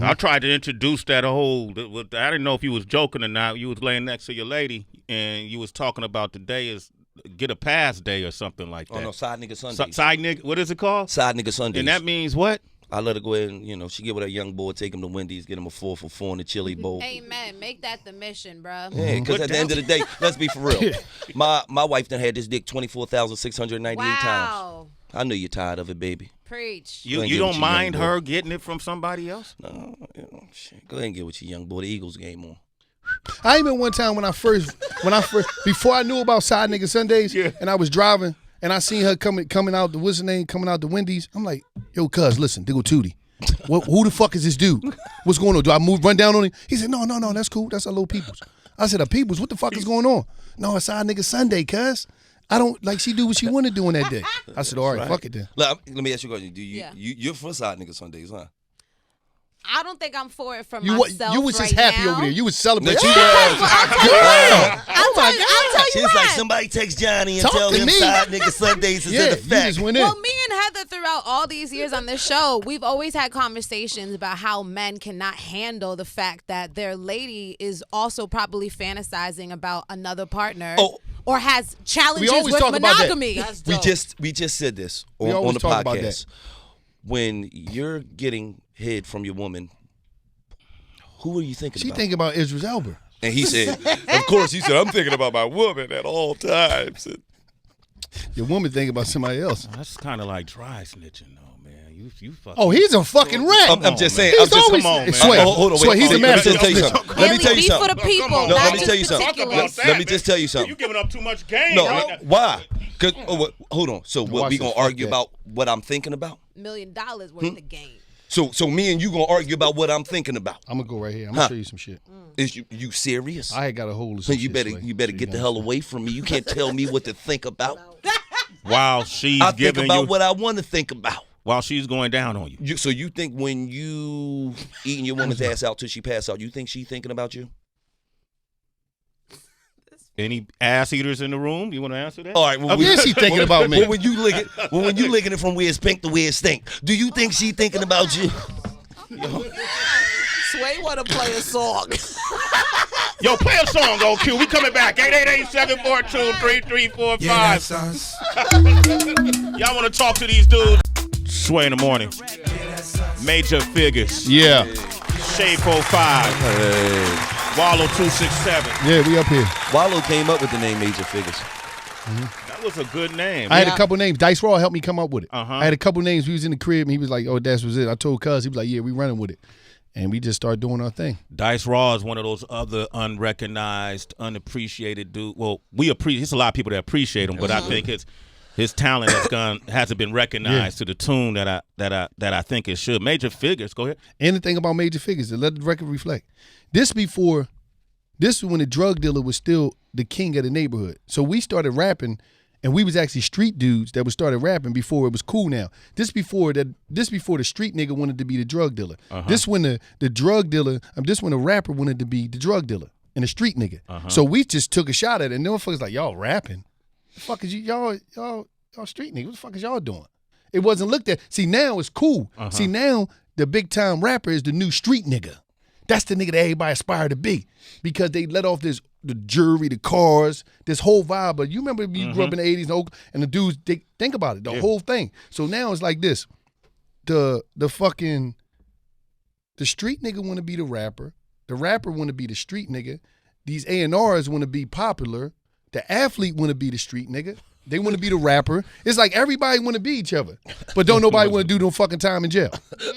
[SPEAKER 1] I tried to introduce that whole. I didn't know if you was joking or not. You was laying next to your lady, and you was talking about today is get a pass day or something like that.
[SPEAKER 4] Oh no, side nigga Sundays.
[SPEAKER 1] Side nigga. What is it called?
[SPEAKER 4] Side nigga Sundays.
[SPEAKER 1] And that means what?
[SPEAKER 4] I let her go ahead and, she get with her young boy, take him to Wendy's, get him a 4 for $4 in the chili bowl.
[SPEAKER 2] Amen. Make that the mission, bro.
[SPEAKER 4] Yeah, because at the end of the day, let's be for real. My wife done had this dick 24,698 times.
[SPEAKER 2] Wow.
[SPEAKER 4] I know you're tired of it, baby.
[SPEAKER 2] Preach.
[SPEAKER 1] You don't mind her getting it from somebody else?
[SPEAKER 4] No, shit. Go ahead and get with your young boy. The Eagles game on.
[SPEAKER 3] I even one time when I first before I knew about Side Nigga Sundays, and I was driving and I seen her coming out the what's her name coming out the Wendy's. I'm like, yo, cuz, listen, Diggle Tootie. Who the fuck is this dude? What's going on? Do I run down on him? He said, no, that's cool. That's our little peoples. I said, our peoples, what the fuck is going on? No, it's Side Nigga Sunday, cuz. I don't like she do what she want to do on that day. I said, all right, fuck it then.
[SPEAKER 4] Let me ask you a question. You're for Side Nigga Sundays, huh?
[SPEAKER 2] I don't think I'm for it for myself.
[SPEAKER 3] You was just happy over there. You was celebrating.
[SPEAKER 2] I'll tell you
[SPEAKER 4] She's
[SPEAKER 2] why.
[SPEAKER 4] like, somebody text Johnny and tell him Side Nigga Sundays is in effect.
[SPEAKER 3] You just went in.
[SPEAKER 2] Well, me and Heather throughout all these years on this show, we've always had conversations about how men cannot handle the fact that their lady is also probably fantasizing about another partner. Or has challenges with monogamy.
[SPEAKER 4] We just said this on the podcast. When you're getting head from your woman, who are you thinking about?
[SPEAKER 3] She thinking about Idris Elba.
[SPEAKER 4] And he said, of course, he said, I'm thinking about my woman at all times.
[SPEAKER 3] Your woman thinking about somebody else.
[SPEAKER 1] That's kind of like dry snitching, though, man. You fucking.
[SPEAKER 3] Oh, he's a fucking rat.
[SPEAKER 4] I'm just saying.
[SPEAKER 3] Come on, man. Hold on, wait. He's a master.
[SPEAKER 4] Let me tell you something.
[SPEAKER 2] For the people,
[SPEAKER 4] no, let me tell you something. Let me just tell you something.
[SPEAKER 1] You giving up too much game.
[SPEAKER 4] No, why? Cause hold on. So what we gonna argue about? What I'm thinking about?
[SPEAKER 2] $1 million worth of game.
[SPEAKER 4] So me and you gonna argue about what I'm thinking about?
[SPEAKER 3] I'm gonna go right here. I'm gonna show you some shit.
[SPEAKER 4] Is you serious?
[SPEAKER 3] I got a hold of some shit.
[SPEAKER 4] You better get the hell away from me. You can't tell me what to think about.
[SPEAKER 1] While she's
[SPEAKER 4] I think
[SPEAKER 1] giving
[SPEAKER 4] about
[SPEAKER 1] you
[SPEAKER 4] what I want to think about.
[SPEAKER 1] While she's going down on you.
[SPEAKER 4] So you think when you eating your woman's ass out till she pass out, you think she thinking about you?
[SPEAKER 1] Any ass eaters in the room? You want to answer that?
[SPEAKER 4] All right. Well,
[SPEAKER 3] she thinking about me.
[SPEAKER 4] When you licking it from where it's pink to where it stink, do you think she thinking about you?
[SPEAKER 5] Sway want to play a song.
[SPEAKER 1] Yo, play a song, OQ. We coming back. 888-742-3345.
[SPEAKER 6] Yeah, that's us.
[SPEAKER 1] Y'all want to talk to these dudes? Sway in the morning. Major Figures.
[SPEAKER 3] Yeah.
[SPEAKER 1] Shade 45. Wallo 267.
[SPEAKER 3] Yeah, we up here.
[SPEAKER 4] Wallo came up with the name Major Figures.
[SPEAKER 1] That was a good name.
[SPEAKER 3] I had a couple names. Dice Raw helped me come up with it.
[SPEAKER 1] Uh-huh.
[SPEAKER 3] I had a couple names. We was in the crib, and he was like, oh, that was it. I told Cuz. He was like, yeah, we running with it. And we just started doing our thing.
[SPEAKER 1] Dice Raw is one of those other unrecognized, unappreciated dudes. Well, we appreciate. There's a lot of people that appreciate him, but I think his talent hasn't been recognized to the tune that I think it should. Major Figures, go ahead.
[SPEAKER 3] Anything about Major Figures, to let the record reflect. This was when the drug dealer was still the king of the neighborhood. So we started rapping, and we was actually street dudes that was started rapping before it was cool now. This before the street nigga wanted to be the drug dealer. Uh-huh. This when the drug dealer, this when the rapper wanted to be the drug dealer and the street nigga. Uh-huh. So we just took a shot at it, and them motherfuckers like, y'all rapping? The fuck is y'all street niggas? What the fuck is y'all doing? It wasn't looked at. See, now it's cool. Uh-huh. See, now the big time rapper is the new street nigga. That's the nigga that everybody aspire to be because they let off the jewelry, the cars, this whole vibe. But you remember you grew up in the 80s and the dudes, they think about it, the whole thing. So now it's like this. The street nigga want to be the rapper want to be the street nigga. These A&Rs want to be popular. The athlete want to be the street nigga. They want to be the rapper. It's like everybody want to be each other, but don't nobody want to do no fucking time in jail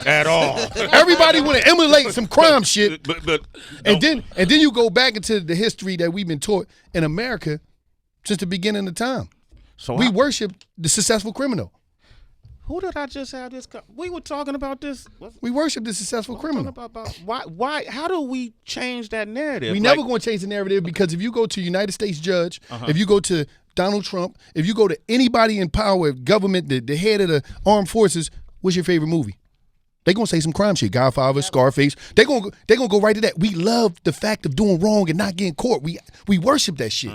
[SPEAKER 1] at all.
[SPEAKER 3] Everybody want to emulate some crime shit,
[SPEAKER 1] but
[SPEAKER 3] and then you go back into the history that we've been taught in America since the beginning of time. So we worship the successful criminal.
[SPEAKER 1] Who did I just have this? We were talking about this.
[SPEAKER 3] We worship the successful criminal.
[SPEAKER 1] About why? How do we change that narrative?
[SPEAKER 3] We never going to change the narrative because if you go to United States judge, if you go to Donald Trump, if you go to anybody in power, government, the head of the armed forces, what's your favorite movie? They gonna say some crime shit. Godfather, Scarface. They gonna go right to that. We love the fact of doing wrong and not getting caught. We worship that shit.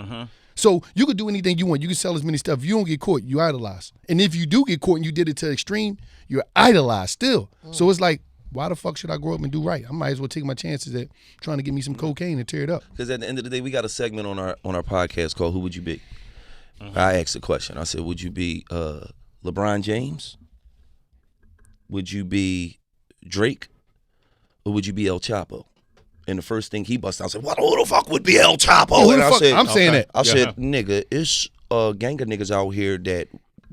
[SPEAKER 3] So you could do anything you want. You can sell as many stuff. If you don't get caught, you idolize. And if you do get caught and you did it to the extreme, you're idolized still. So it's like, why the fuck should I grow up and do right? I might as well take my chances at trying to get me some cocaine and tear it up.
[SPEAKER 4] Because at the end of the day, we got a segment on our podcast called Who Would You Be? I asked a question. I said, would you be LeBron James? Would you be Drake? Or would you be El Chapo? And the first thing he busted out, I said, "What? Who the fuck would be El Chapo?" And I said,
[SPEAKER 3] I'm saying that.
[SPEAKER 4] I said, "Nigga, it's a gang of niggas out here that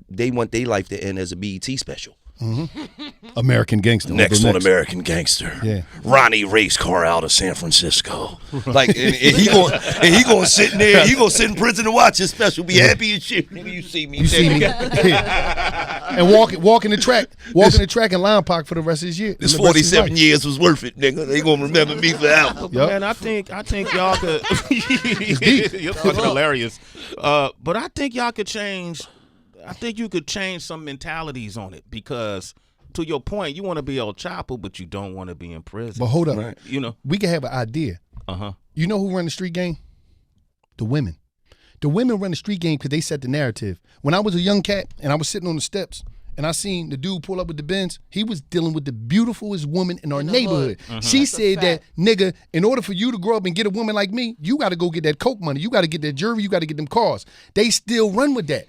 [SPEAKER 4] they want their life to end as a BET special."
[SPEAKER 3] American Gangster.
[SPEAKER 4] Next on American Gangster.
[SPEAKER 3] Yeah.
[SPEAKER 4] Ronnie race car out of San Francisco. Like, and he gonna sit in there. He gonna sit in prison and watch his special. Be happy as shit. Nigga, you see me.
[SPEAKER 3] You see me. And walking the track in line park for the rest of his year.
[SPEAKER 4] This 47 years was worth it, nigga. They gonna remember me forever.
[SPEAKER 3] Yep.
[SPEAKER 1] Man, I think y'all could. You're fucking hilarious. But I think y'all could change. I think you could change some mentalities on it because, to your point, you want to be El Chapo, but you don't want to be in prison.
[SPEAKER 3] But hold up,
[SPEAKER 4] Right.
[SPEAKER 1] You know.
[SPEAKER 3] we can have an idea.
[SPEAKER 1] You
[SPEAKER 3] know who run the street game? The women. The women run the street game because they set the narrative. When I was a young cat and I was sitting on the steps and I seen the dude pull up with the Benz, he was dealing with the beautifulest woman in our neighborhood. She said that, nigga, in order for you to grow up and get a woman like me, you got to go get that coke money. You got to get that jewelry. You got to get them cars. They still run with that.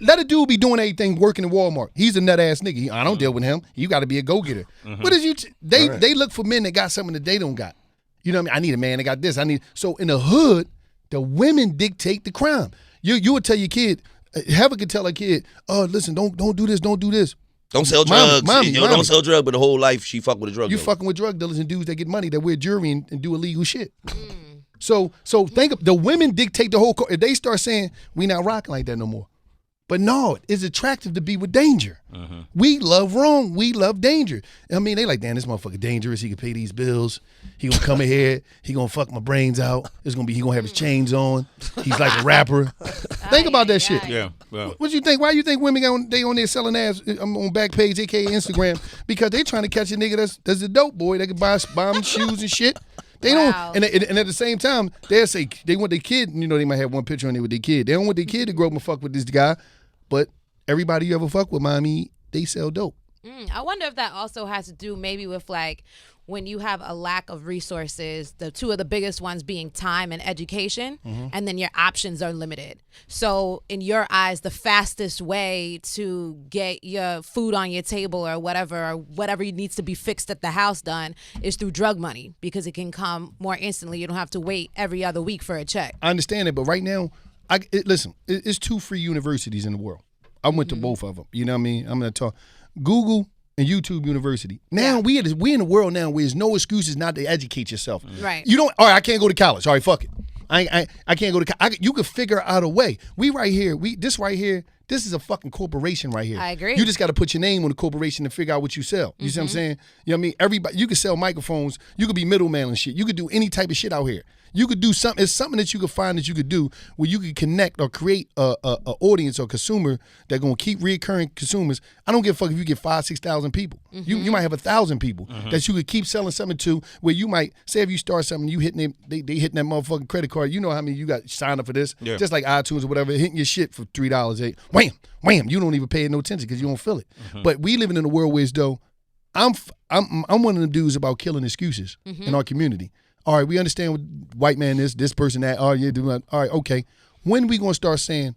[SPEAKER 3] Let a dude be doing everything working in Walmart. He's a nut ass nigga. I don't deal with him. You got to be a go getter. What is you? They look for men that got something that they don't got. You know what I mean? I need a man that got this. So in the hood, the women dictate the crime. You would tell your kid. Heather could tell a kid, "Oh, listen, don't do this, don't do this.
[SPEAKER 4] Don't sell drugs.
[SPEAKER 3] Mommy.
[SPEAKER 4] Don't sell drugs, but the whole life she fuck with a drug
[SPEAKER 3] You
[SPEAKER 4] dealer.
[SPEAKER 3] fucking with drug dealers and dudes that get money that wear jewelry and do illegal shit." So think of the women dictate the whole. If they start saying we not rocking like that no more, but no, it's attractive to be with danger. We love wrong. We love danger. I mean, they like, damn, this motherfucker dangerous. He can pay these bills. He gonna come in here. He gonna fuck my brains out. He gonna have his chains on. He's like a rapper. Think about that shit.
[SPEAKER 1] Yeah. Well.
[SPEAKER 3] What you think? Why you think women on there selling ass on Backpage, aka Instagram? Because they trying to catch a nigga that's a dope boy. They can buy them shoes and shit. They don't, and at the same time, they'll say they want their kid. You know, they might have one picture on there with their kid. They don't want their kid to grow up and fuck with this guy. But everybody you ever fuck with, mommy, they sell dope.
[SPEAKER 2] I wonder if that also has to do maybe with like when you have a lack of resources, the two of the biggest ones being time and education, and then your options are limited. So in your eyes, the fastest way to get your food on your table or whatever needs to be fixed at the house done is through drug money because it can come more instantly. You don't have to wait every other week for a check.
[SPEAKER 3] I understand it, but right now, listen, it's 2 free universities in the world. I went to both of them. You know what I mean? I'm going to talk Google and YouTube University. Now we in a world now where there's no excuses not to educate yourself.
[SPEAKER 2] Right.
[SPEAKER 3] You don't. All right, I can't go to college. All right, fuck it. I can't go to college. You could figure out a way. We right here. This is a fucking corporation right here.
[SPEAKER 2] I agree.
[SPEAKER 3] You just got to put your name on the corporation and figure out what you sell. You see what I'm saying? You know what I mean? Everybody. You could sell microphones. You could be middleman and shit. You could do any type of shit out here. You could do something. It's something that you could find that you could do where you could connect or create a audience or consumer that gonna keep reoccurring consumers. I don't give a fuck if you get 5,000-6,000 people. You might have 1,000 people that you could keep selling something to. Where you might say if you start something, you hitting they hitting that motherfucking credit card. You know how many you got signed up for this? Yeah. Just like iTunes or whatever, hitting your shit for $3. Wham, wham. You don't even pay it no attention because you don't feel it. But we living in a world where as though I'm one of the dudes about killing excuses in our community. All right, we understand what white man this person that. Oh, yeah, all right, okay. When we gonna start saying,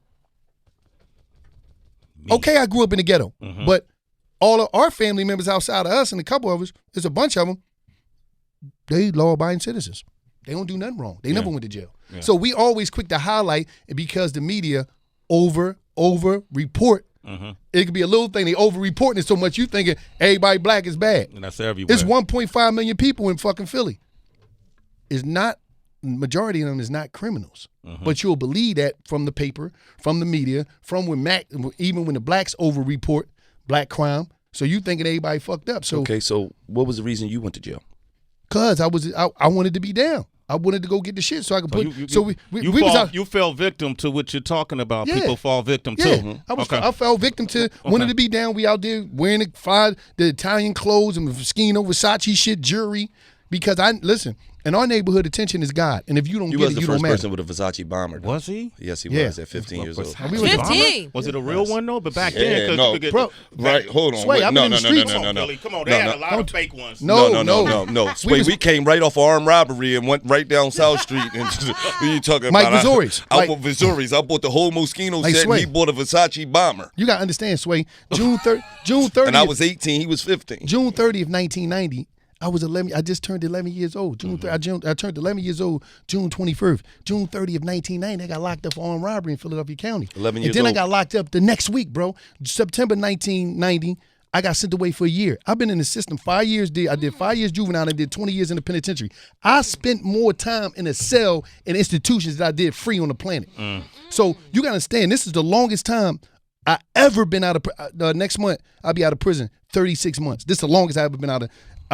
[SPEAKER 3] okay, I grew up in the ghetto, but all of our family members outside of us and a couple of us, there's a bunch of them, they law-abiding citizens. They don't do nothing wrong. They never went to jail. Yeah. So we always quick to highlight because the media over report. It could be a little thing. They over-reporting it so much you thinking everybody black is bad.
[SPEAKER 1] And that's everywhere.
[SPEAKER 3] It's 1.5 million people in fucking Philly. Majority of them is not criminals. But you'll believe that from the paper, from the media, from even when the blacks over-report black crime. So you thinking everybody fucked up. So
[SPEAKER 4] okay, so what was the reason you went to jail?
[SPEAKER 3] Cause I wanted to be down. I wanted to go get the shit so I could put.
[SPEAKER 1] You fell victim to what you're talking about.
[SPEAKER 3] Yeah.
[SPEAKER 1] People fall victim
[SPEAKER 3] yeah.
[SPEAKER 1] to.
[SPEAKER 3] I fell victim to wanted to be down. We out there wearing the Italian clothes and Moschino Versace shit, jewelry. Because in our neighborhood, attention is God. And if you don't get it, you don't matter.
[SPEAKER 4] You was the first person with a Versace bomber.
[SPEAKER 1] Was he?
[SPEAKER 4] Yes, he was at 15 years old.
[SPEAKER 2] 15?
[SPEAKER 1] Was it a real one, though? But back then,
[SPEAKER 4] no.
[SPEAKER 1] you could
[SPEAKER 4] Bro, right, hold on.
[SPEAKER 3] Sway,
[SPEAKER 4] no.
[SPEAKER 1] Come on, they had a lot of fake ones.
[SPEAKER 4] No. Sway, we came right off of armed robbery and went right down South Street. And you talking
[SPEAKER 3] Mike
[SPEAKER 4] about?
[SPEAKER 3] Vazori's.
[SPEAKER 4] I bought Vazori's. I bought the whole Moschino set, and he bought a Versace bomber.
[SPEAKER 3] You got to understand, Sway. June 30th.
[SPEAKER 4] And I was 18. He was 15.
[SPEAKER 3] June 30th, 1990. I was 11. I just turned 11 years old. I turned 11 years old June 21st. June 30th, 1990, I got locked up for armed robbery in Philadelphia County.
[SPEAKER 4] 11 years old.
[SPEAKER 3] And then I got locked up the next week, bro. September 1990, I got sent away for a year. I've been in the system 5 years. I did 5 years juvenile and did 20 years in the penitentiary. I spent more time in a cell in institutions than I did free on the planet. So you got to understand, this is the longest time I ever been out of next month I'll be out of prison 36 months. This is the longest I've ever been out of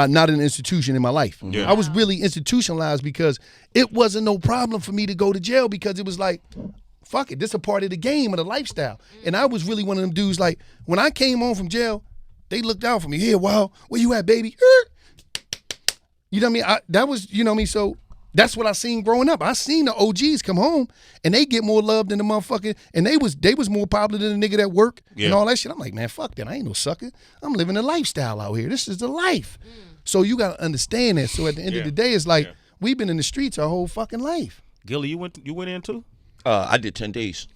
[SPEAKER 3] not in an institution in my life. I was really institutionalized because it wasn't no problem for me to go to jail because it was like, fuck it, this is a part of the game of the lifestyle. And I was really one of them dudes, like, when I came home from jail, they looked out for me. Here, wow, where you at, baby? You know what I mean? That was, you know what I mean? So that's what I seen growing up. I seen the OGs come home and they get more love than the motherfucker, and they was more popular than the nigga that work and all that shit. I'm like, man, fuck that. I ain't no sucker. I'm living a lifestyle out here. This is the life. So you gotta understand that. So at the end of the day, it's like we've been in the streets our whole fucking life.
[SPEAKER 1] Gillie, you went in too?
[SPEAKER 4] I did 10 days.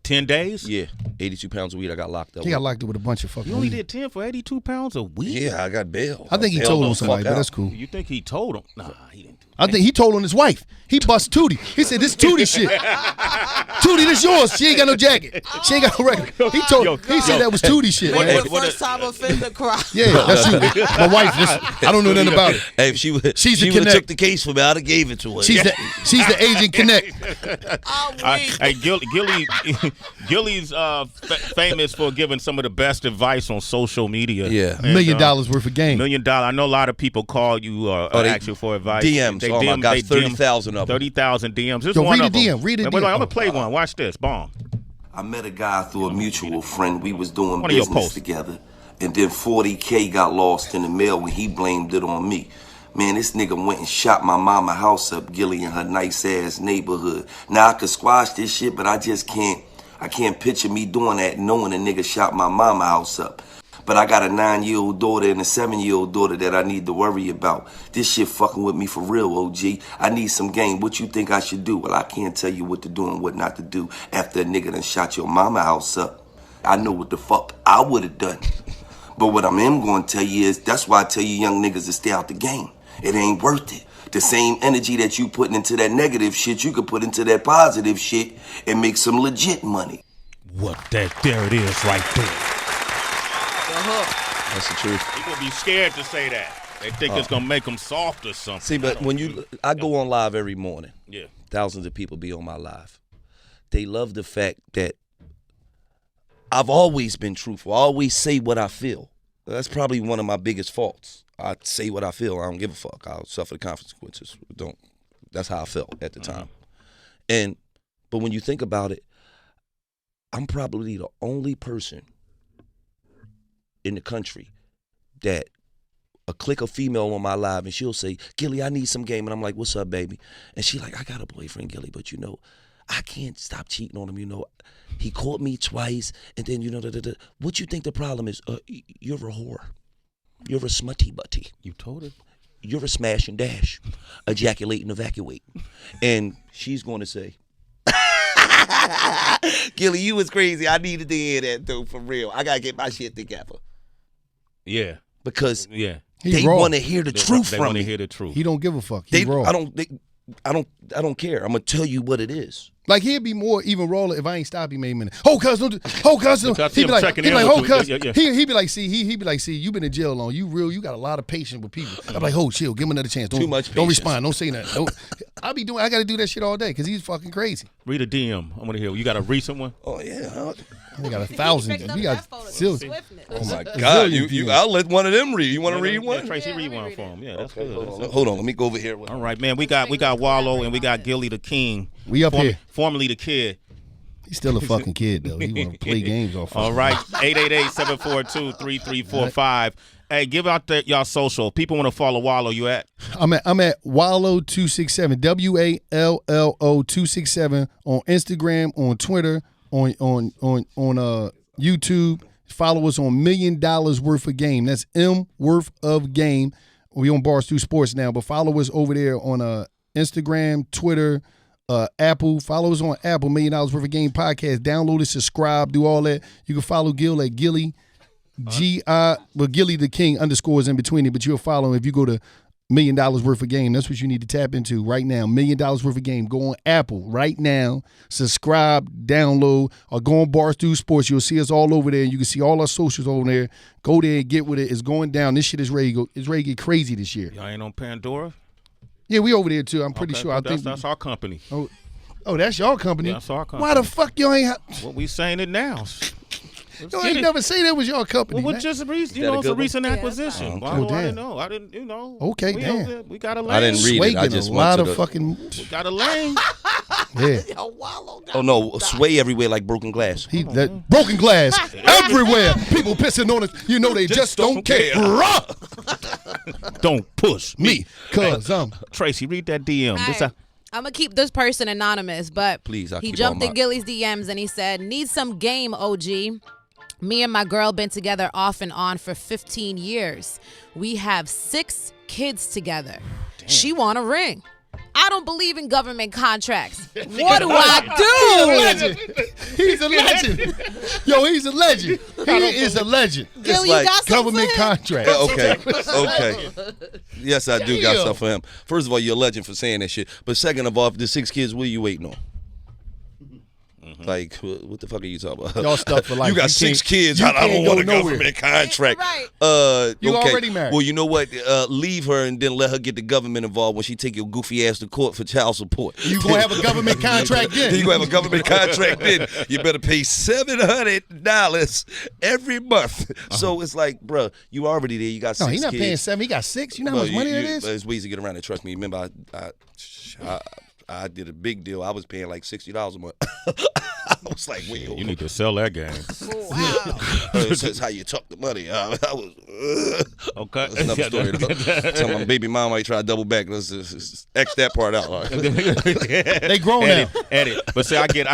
[SPEAKER 1] 10 days?
[SPEAKER 4] Yeah, 82 pounds of weed I got locked up.
[SPEAKER 3] He got locked up with a bunch of fucking
[SPEAKER 1] You only
[SPEAKER 3] weed.
[SPEAKER 1] did 10 for 82 pounds of weed?
[SPEAKER 4] Yeah, I got bail.
[SPEAKER 3] I think he told on somebody, but that's cool.
[SPEAKER 1] You think he told him? Nah, he didn't.
[SPEAKER 3] I think he told on his wife. He bust Tootie. He said, this Tootie shit. Tootie, this yours. She ain't got no jacket. She ain't got no record. He said that was Tootie shit.
[SPEAKER 5] What's the first time offender cry?
[SPEAKER 3] Yeah, that's you. My wife, I don't know nothing about it.
[SPEAKER 4] Hey, if she would have took the case for me, I'd have gave it to her.
[SPEAKER 3] She's the Agent Connect.
[SPEAKER 1] Hey, Gillie's famous for giving some of the best advice on social media.
[SPEAKER 4] Yeah.
[SPEAKER 3] $1 million worth of game.
[SPEAKER 1] $1 million. I know a lot of people call you ask you for advice.
[SPEAKER 4] DMs. Oh my God, 30,000 of them.
[SPEAKER 1] 30,000 DMs. This
[SPEAKER 3] Yo,
[SPEAKER 1] one
[SPEAKER 3] read
[SPEAKER 1] of
[SPEAKER 3] a
[SPEAKER 1] them.
[SPEAKER 3] DM. Read a
[SPEAKER 1] Wait,
[SPEAKER 3] DM.
[SPEAKER 1] I'm gonna play one. Watch this. Bomb.
[SPEAKER 6] I met a guy through a mutual friend. We was doing
[SPEAKER 1] One of your
[SPEAKER 6] business
[SPEAKER 1] posts.
[SPEAKER 6] together. And then 40K got lost in the mail when he blamed it on me. Man, this nigga went and shot my mama house up, Gillie, in her nice ass neighborhood. Now I could squash this shit, but I just can't. I can't picture me doing that knowing a nigga shot my mama house up. But I got a 9-year-old daughter and a 7-year-old daughter that I need to worry about. This shit fucking with me for real, OG. I need some game. What you think I should do? Well, I can't tell you what to do and what not to do after a nigga done shot your mama house up. I know what the fuck I would have done. But what I am going to tell you is, that's why I tell you young niggas to stay out the game. It ain't worth it. The same energy that you putting into that negative shit, you could put into that positive shit and make some legit money.
[SPEAKER 1] There it is right there.
[SPEAKER 4] That's the truth.
[SPEAKER 1] People be scared to say that. They think it's gonna make them soft or something.
[SPEAKER 4] See, but when I go on live every morning.
[SPEAKER 1] Yeah.
[SPEAKER 4] Thousands of people be on my live. They love the fact that I've always been truthful. I always say what I feel. That's probably one of my biggest faults. I say what I feel. I don't give a fuck. I'll suffer the consequences. That's how I felt at the time. But when you think about it, I'm probably the only person in the country that click a female on my live and she'll say, Gillie, I need some game. And I'm like, what's up, baby? And she like, I got a boyfriend, Gillie, but I can't stop cheating on him, He caught me twice, and then, what you think the problem is? You're a whore. You're a smutty butty.
[SPEAKER 1] You told her.
[SPEAKER 4] You're a smash and dash. Ejaculate and evacuate. And she's going to say, Gillie, you was crazy. I needed to hear that, though, for real. I got to get my shit together.
[SPEAKER 1] Yeah.
[SPEAKER 4] Because
[SPEAKER 3] He
[SPEAKER 4] they
[SPEAKER 3] raw.
[SPEAKER 4] want to hear the truth
[SPEAKER 1] They
[SPEAKER 4] from
[SPEAKER 1] want to
[SPEAKER 4] me.
[SPEAKER 1] hear the truth.
[SPEAKER 3] He don't give a fuck. He raw.
[SPEAKER 4] I don't care. I'm gonna tell you what it is.
[SPEAKER 3] Like, he'd be more even rawer if I ain't stop him a minute. Oh, cuz, don't. Oh, cuz, don't.
[SPEAKER 1] Cuz,
[SPEAKER 3] He'd be
[SPEAKER 1] I'm
[SPEAKER 3] like,
[SPEAKER 1] checking
[SPEAKER 3] he'd be
[SPEAKER 1] in
[SPEAKER 3] like,
[SPEAKER 1] with
[SPEAKER 3] oh,
[SPEAKER 1] you.
[SPEAKER 3] cuz.
[SPEAKER 1] Yeah.
[SPEAKER 3] He'd be like, see, you been in jail long. You real. You got a lot of patience with people. I'm like, oh, chill. Give him another chance.
[SPEAKER 4] Too much
[SPEAKER 3] Don't
[SPEAKER 4] patience.
[SPEAKER 3] respond. Don't say nothing. I got to do that shit all day because he's fucking crazy.
[SPEAKER 1] Read a DM. I want to hear. You got a recent one?
[SPEAKER 4] Oh yeah.
[SPEAKER 3] We got 1,000. We got still.
[SPEAKER 4] Oh my God. I'll let one of them read. You want to read
[SPEAKER 1] Yeah,
[SPEAKER 4] one?
[SPEAKER 1] Tracy, read one for him. Yeah, that's good.
[SPEAKER 4] Hold on. Let me go over here.
[SPEAKER 1] All right, man. We got Wallo and we got Gillie the King.
[SPEAKER 3] We up here.
[SPEAKER 1] Formerly the Kid.
[SPEAKER 3] He's still a fucking kid though. He want to play games off.
[SPEAKER 1] All right, 888-742-3345. Hey, give out y'all social. People want to follow Wallo. You at?
[SPEAKER 3] I'm at Wallo 267 WALLO 267 on Instagram, on Twitter, on YouTube. Follow us on $1 million worth of game. That's M worth of game. We on Barstool Sports now, but follow us over there on Instagram, Twitter, Apple. Follow us on Apple, $1 million worth of game podcast. Download it, subscribe, do all that. You can follow Gil at Gillie. Gillie the King _ is in between it, but you'll follow him if you go to $1 million worth of game. That's what you need to tap into right now. $1 million worth of game. Go on Apple right now. Subscribe, download, or go on Barstool Sports. You'll see us all over there. You can see all our socials over there. Go there and get with it. It's going down. This shit is ready to go. It's ready to get crazy this year.
[SPEAKER 1] Y'all ain't on Pandora?
[SPEAKER 3] Yeah, we over there too. I'm pretty sure.
[SPEAKER 1] That's our company.
[SPEAKER 3] Oh, that's your company.
[SPEAKER 1] Yeah, that's our company.
[SPEAKER 3] Why the fuck you ain't?
[SPEAKER 1] Well, we saying it now.
[SPEAKER 3] You ain't never say that was your company.
[SPEAKER 1] Well, just a recent, it's a recent acquisition.
[SPEAKER 3] Oh, damn.
[SPEAKER 1] I didn't know. I didn't,
[SPEAKER 3] Okay, damn.
[SPEAKER 1] We got a lane.
[SPEAKER 4] I didn't read it. I just went to the.
[SPEAKER 1] We got a lane.
[SPEAKER 3] Yeah.
[SPEAKER 4] Oh no, Sway everywhere like broken glass.
[SPEAKER 3] That broken glass everywhere. People pissing on us. You know they just don't care.
[SPEAKER 1] Don't push
[SPEAKER 3] Me, cause
[SPEAKER 1] Tracy, read that DM.
[SPEAKER 2] I'm going to keep this person anonymous, but
[SPEAKER 4] Please,
[SPEAKER 2] he jumped in Gillie's DMs and he said, need some game, OG. Me and my girl been together off and on for 15 years. We have 6 kids together. Damn. She want a ring. I don't believe in government contracts. What do I do?
[SPEAKER 3] He's a legend. Yo, he's a legend. He is a legend.
[SPEAKER 2] Gillie, you got
[SPEAKER 3] government contract.
[SPEAKER 4] Okay. Yes, I do got stuff for him. First of all, you're a legend for saying that shit. But second of all, the 6 kids, what are you waiting on? Like, what the fuck are you talking about?
[SPEAKER 3] Y'all stuff for life.
[SPEAKER 4] You got 6 kids. I don't want a government contract.
[SPEAKER 2] Right.
[SPEAKER 3] You
[SPEAKER 4] okay.
[SPEAKER 3] already married.
[SPEAKER 4] Well, you know what? Leave her and then let her get the government involved when she take your goofy ass to court for child support.
[SPEAKER 3] You gonna have a government contract then?
[SPEAKER 4] You gonna have a government contract then? You better pay $700 every month. So it's like, bro, you already there. You got 6 kids.
[SPEAKER 3] No, he's not paying 7. He got 6. You know how much money that is?
[SPEAKER 4] There's ways to get around it. Trust me. Remember, I did a big deal. I was paying like $60 a month. I was like, wait,
[SPEAKER 1] you need to sell that game.
[SPEAKER 2] Wow.
[SPEAKER 4] That's how you talk the money. I was
[SPEAKER 1] okay.
[SPEAKER 4] That's another story. Tell my baby mom might try to double back. Let's just X that part out. Right.
[SPEAKER 3] They grown now.
[SPEAKER 1] Edit. But see, I get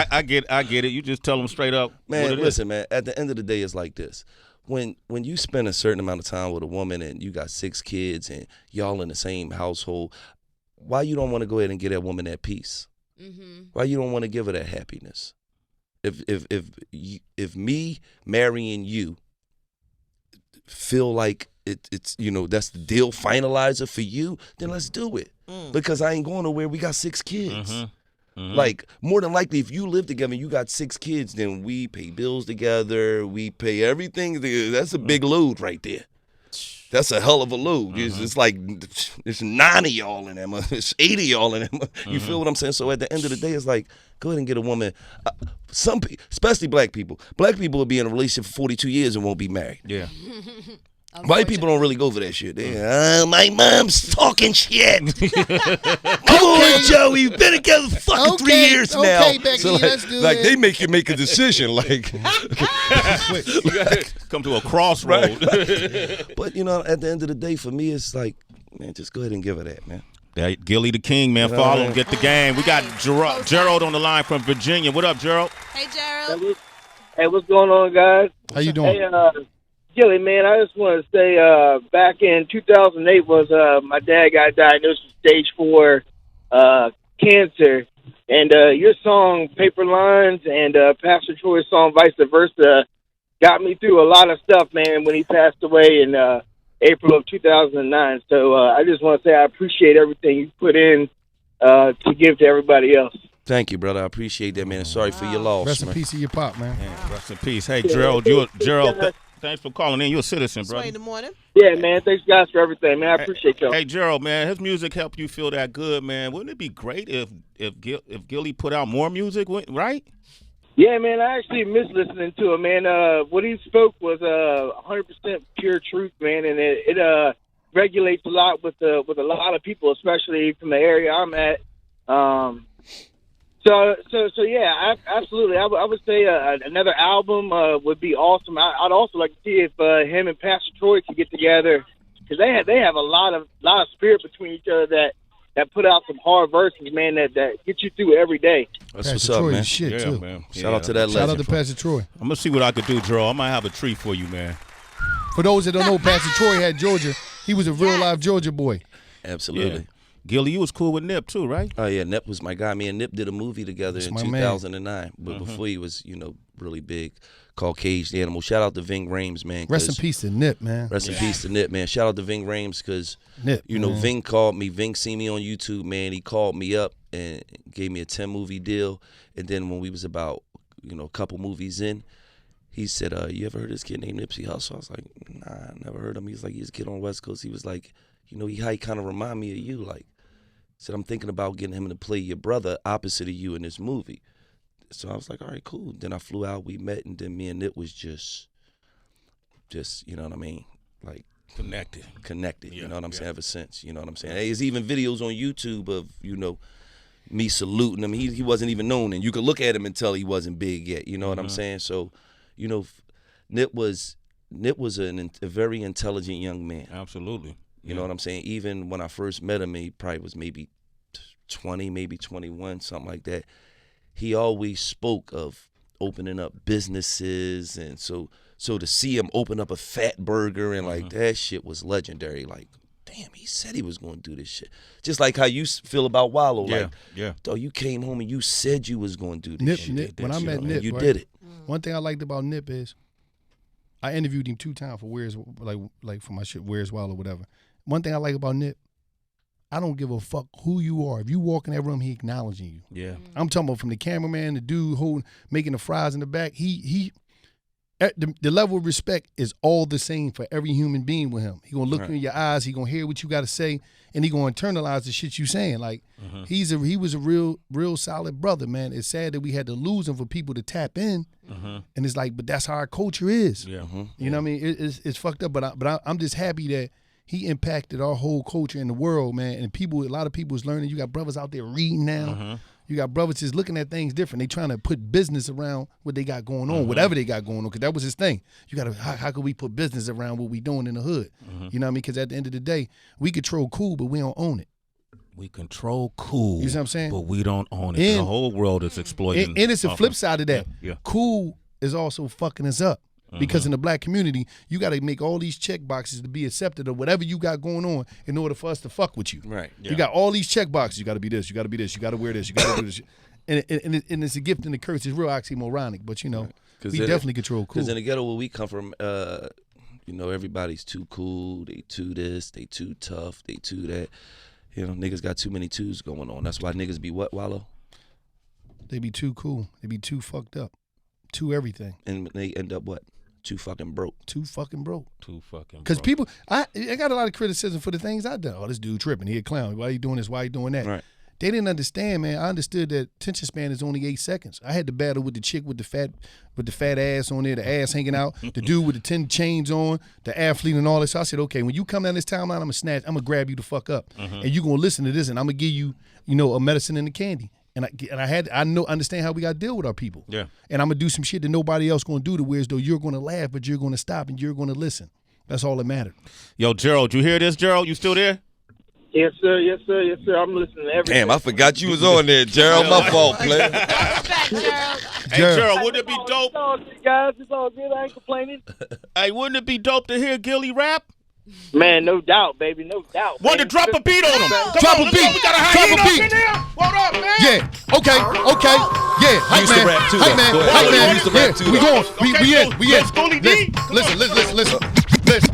[SPEAKER 1] it. You just tell them straight up.
[SPEAKER 4] Man, listen, man. At the end of the day, it's like this. When you spend a certain amount of time with a woman and you got 6 kids and y'all in the same household, why you don't want to go ahead and give that woman that peace? Mm-hmm. Why you don't want to give her that happiness? If me marrying you feel like it's that's the deal finalizer for you, then let's do it. Because I ain't going nowhere. We got 6 kids. Mm-hmm. Mm-hmm. Like, more than likely, if you live together and you got 6 kids, then we pay bills together. We pay everything. That's a big load right there. That's a hell of a load. It's like there's 9 of y'all in there. It's 8 of y'all in there. You feel what I'm saying? So at the end of the day, it's like, go ahead and get a woman. Some people, especially black people will be in a relationship for 42 years and won't be married.
[SPEAKER 1] Yeah.
[SPEAKER 4] White people don't really go for that shit. My mom's talking shit. Come on, Joey. We've been together for fucking 3 years now.
[SPEAKER 3] Okay, Becky,
[SPEAKER 4] so like they make you make a decision. Like,
[SPEAKER 1] come to a crossroad.
[SPEAKER 4] Right. But at the end of the day, for me, it's like, man, just go ahead and give her that, man.
[SPEAKER 1] Gillie the King, man. Follow him, get the game. We got Gerald on the line from Virginia. What up, Gerald?
[SPEAKER 2] Hey, Gerald.
[SPEAKER 7] Hey, what's going on, guys?
[SPEAKER 3] How you doing?
[SPEAKER 7] Hey, Gillie, man, I just want to say back in 2008 was my dad got diagnosed with stage 4 cancer. And your song, Paper Lines, and Pastor Troy's song, Vice Versa, got me through a lot of stuff, man, when he passed away in April of 2009. So I just want to say I appreciate everything you put in to give to everybody else.
[SPEAKER 4] Thank you, brother. I appreciate that, man. Sorry for your loss,
[SPEAKER 3] Rest
[SPEAKER 4] man.
[SPEAKER 3] in peace of your pop, man.
[SPEAKER 1] Yeah, rest in peace. Hey, Gerald, thanks for calling in. You're a citizen, brother.
[SPEAKER 5] Sway in the morning.
[SPEAKER 7] Yeah, man. Thanks, guys, for everything, man. I appreciate y'all.
[SPEAKER 1] Hey, Gerald, man, his music helped you feel that good, man. Wouldn't it be great if Gillie put out more music, right?
[SPEAKER 7] Yeah, man. I actually miss listening to him, man. What he spoke was 100% pure truth, man, and it regulates a lot with a lot of people, especially from the area I'm at. So yeah, absolutely. I would say another album would be awesome. I'd also like to see if him and Pastor Troy could get together, because they have a lot of spirit between each other that put out some hard verses, man, that get you through every day.
[SPEAKER 4] That's
[SPEAKER 3] Pastor
[SPEAKER 4] what's up,
[SPEAKER 3] Troy
[SPEAKER 4] man.
[SPEAKER 3] is shit,
[SPEAKER 1] Yeah,
[SPEAKER 3] too.
[SPEAKER 1] man.
[SPEAKER 4] Shout out to that legend.
[SPEAKER 3] Shout out to Pastor Troy.
[SPEAKER 1] I'm gonna see what I could do, Gerald. I might have a treat for you, man.
[SPEAKER 3] For those that don't know, Pastor Troy had Georgia. He was a real live Georgia boy.
[SPEAKER 4] Absolutely.
[SPEAKER 1] Yeah. Gillie, you was cool with Nip too, right?
[SPEAKER 4] Oh yeah, Nip was my guy. Me and Nip did a movie together in 2009, but before he was, really big, called Caged Animal. Shout out to Ving Rhames, man.
[SPEAKER 3] Rest in peace to Nip, man.
[SPEAKER 4] Rest in peace to Nip, man. Shout out to Ving Rhames because
[SPEAKER 3] man.
[SPEAKER 4] Ving called me. Ving seen me on YouTube, man. He called me up and gave me a 10-movie deal. And then when we was about, a couple movies in, he said, you ever heard of this kid named Nipsey Hussle? I was like, nah, I never heard of him. He was like, he's a kid on the West Coast. He was like, he kind of remind me of you. Like, said, I'm thinking about getting him to play your brother opposite of you in this movie. So I was like, all right, cool. Then I flew out, we met, and then me and Nip was just, you know what I mean? Like,
[SPEAKER 1] Connected.
[SPEAKER 4] You know what I'm saying? Ever since, you know what I'm saying? There's even videos on YouTube of, me saluting him. He wasn't even known, and you could look at him and tell he wasn't big yet. You know what I'm saying? So, Nip was a very intelligent young man.
[SPEAKER 1] Absolutely.
[SPEAKER 4] You know what I'm saying? Even when I first met him, he probably was maybe 20, maybe 21, something like that. He always spoke of opening up businesses, and so to see him open up a Fat Burger and like that shit was legendary. Like, damn, he said he was going to do this shit. Just like how you feel about Wallo. Dog, you came home and you said you was going to do this shit.
[SPEAKER 3] Nip, when I met Nip,
[SPEAKER 4] you did it.
[SPEAKER 3] One thing I liked about Nip is I interviewed him 2 times for Where's like for my shit Where's Wallo or whatever. One thing I like about Nip, I don't give a fuck who you are. If you walk in that room, he acknowledging you.
[SPEAKER 1] Yeah.
[SPEAKER 3] I'm talking about from the cameraman, the dude making the fries in the back. The level of respect is all the same for every human being with him. He gonna look you in your eyes. He gonna hear what you got to say, and he gonna internalize the shit you saying. Like he was a real solid brother, man. It's sad that we had to lose him for people to tap in, and it's like, but that's how our culture is.
[SPEAKER 1] Yeah.
[SPEAKER 3] You know what I mean? It's fucked up, but I'm just happy that he impacted our whole culture in the world, man. And a lot of people is learning. You got brothers out there reading now. You got brothers just looking at things different. They trying to put business around what they got going on, whatever they got going on, because that was his thing. You got to, how could we put business around what we doing in the hood? You know what I mean? Because at the end of the day, we control cool, but we don't own it.
[SPEAKER 1] We control cool,
[SPEAKER 3] you see what I'm saying?
[SPEAKER 1] But we don't own it. The whole world is exploiting.
[SPEAKER 3] And it's a flip side of that.
[SPEAKER 1] Yeah.
[SPEAKER 3] Cool is also fucking us up. Because in the black community, you got to make all these check boxes to be accepted of whatever you got going on in order for us to fuck with you.
[SPEAKER 4] Right.
[SPEAKER 1] Yeah.
[SPEAKER 3] You got all these check boxes. You got to be this. You got to be this. You got to wear this. You got to do this. And it's a gift and a curse. It's real oxymoronic. But, we definitely control cool.
[SPEAKER 4] Because in the ghetto where we come from, everybody's too cool. They too this. They too tough. They too that. Niggas got too many twos going on. That's why niggas be what, Wallo?
[SPEAKER 3] They be too cool. They be too fucked up. Too everything.
[SPEAKER 4] And they end up what? Too fucking broke.
[SPEAKER 3] Because people, I got a lot of criticism for the things I done. Oh, this dude tripping. He a clown. Why you doing this? Why you doing that?
[SPEAKER 4] Right.
[SPEAKER 3] They didn't understand, man. I understood that attention span is only 8 seconds. I had to battle with the chick with the fat ass on there, the ass hanging out, the dude with the 10 chains on, the athlete and all this. So I said, okay, when you come down this timeline, I'm gonna grab you the fuck up, and you gonna listen to this, and I'm gonna give you, a medicine and a candy. And I understand how we got to deal with our people.
[SPEAKER 1] Yeah. And
[SPEAKER 3] I'm going to do some shit that nobody else going to do to where as though you're going to laugh, but you're going to stop and you're going to listen. That's all that mattered.
[SPEAKER 1] Yo, Gerald, you hear this, Gerald? You still there?
[SPEAKER 7] Yes, sir. Yes, sir. Yes, sir. I'm listening to everything.
[SPEAKER 4] Damn, I forgot you was on there, Gerald. My fault, player.
[SPEAKER 1] Hey, Gerald, wouldn't it be dope?
[SPEAKER 7] It's all good, guys. It's all good. I ain't complaining.
[SPEAKER 1] Hey, wouldn't it be dope to hear Gillie rap?
[SPEAKER 7] Man, no doubt, baby. No doubt.
[SPEAKER 1] Want to drop a beat on him?
[SPEAKER 3] Drop a beat.
[SPEAKER 1] We got a
[SPEAKER 3] Drop a beat.
[SPEAKER 1] in there. Hold up, man.
[SPEAKER 3] Yeah. Okay. Yeah. Hype man. Hype man. Hype man. Yeah. We going. We in. Listen.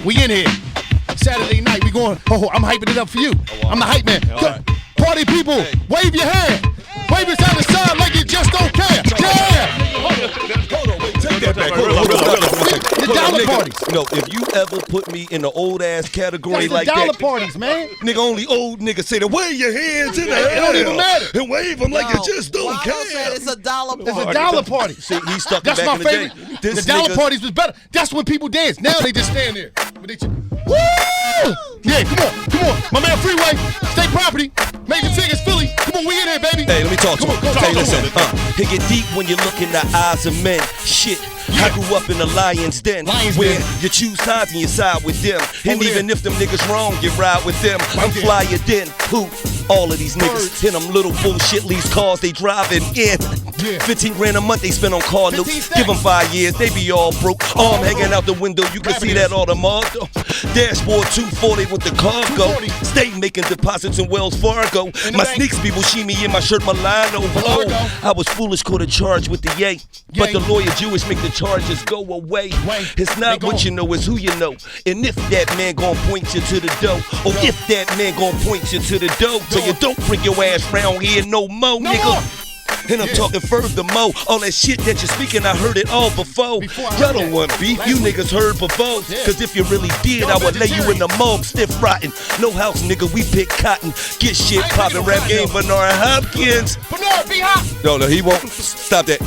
[SPEAKER 3] We in here. Saturday night. We going. Oh, I'm hyping it up for you. I'm the hype man.
[SPEAKER 1] Right.
[SPEAKER 3] Party people, wave your hand. Wave it down the side like you just don't care. Yeah.
[SPEAKER 4] Hold on, wait, take that back.
[SPEAKER 3] The dollar parties.
[SPEAKER 4] If you ever put me in the old ass category
[SPEAKER 3] That's
[SPEAKER 4] like
[SPEAKER 3] the dollar
[SPEAKER 4] that,
[SPEAKER 3] parties, man.
[SPEAKER 4] nigga, only old niggas say to wave your hands in the air.
[SPEAKER 3] It don't even matter.
[SPEAKER 4] And wave them like you just don't
[SPEAKER 5] Wallo
[SPEAKER 4] care.
[SPEAKER 5] said it's a dollar party.
[SPEAKER 3] It's a dollar party.
[SPEAKER 4] See, he stuck
[SPEAKER 3] That's
[SPEAKER 4] back
[SPEAKER 3] my
[SPEAKER 4] in the day.
[SPEAKER 3] favorite.
[SPEAKER 4] This
[SPEAKER 3] The dollar
[SPEAKER 4] nigga-
[SPEAKER 3] parties was better. That's when people dance. Now they just stand there. Woo! Yeah, come on. My man Freeway, State Property, Major Tickets, Philly. Come on, we in here, baby.
[SPEAKER 4] Hey, let me talk to him.
[SPEAKER 3] Come on,
[SPEAKER 4] Hey, listen.
[SPEAKER 3] come on.
[SPEAKER 4] It get deep when you look in the eyes of men. Shit. I grew up in the lion's den, where you choose sides and you side with them. And even if them niggas wrong, you ride with them. I'm flyer than who? All of these niggas in them little bullshit lease cars they driving in. 15 grand a month they spend on car notes. Give them 5 years, they be all broke. Arm hanging out the window, you can see that all the mark. Dashboard 240 with the cargo. Stay making deposits in Wells Fargo. My sneaks be Bushimi in my shirt Milano. I was foolish, caught a charge with the yay. But the lawyer Jewish make the charges go away. It's not what you know, it's who you know. And if that man gon' point you to the dough, or if that man gon' point you to the dough, so you don't bring your ass round here no more, nigga. And I'm talking furthermore, all that shit that you're speaking, I heard it all before. Y'all don't want beef, you niggas heard before. Cause if you really did, I would lay you in the morgue, stiff rotten. No house, nigga, we pick cotton. Get shit poppin', rap game, Bernard Hopkins.
[SPEAKER 3] Bernard, be hot.
[SPEAKER 4] No, he won't. Stop that.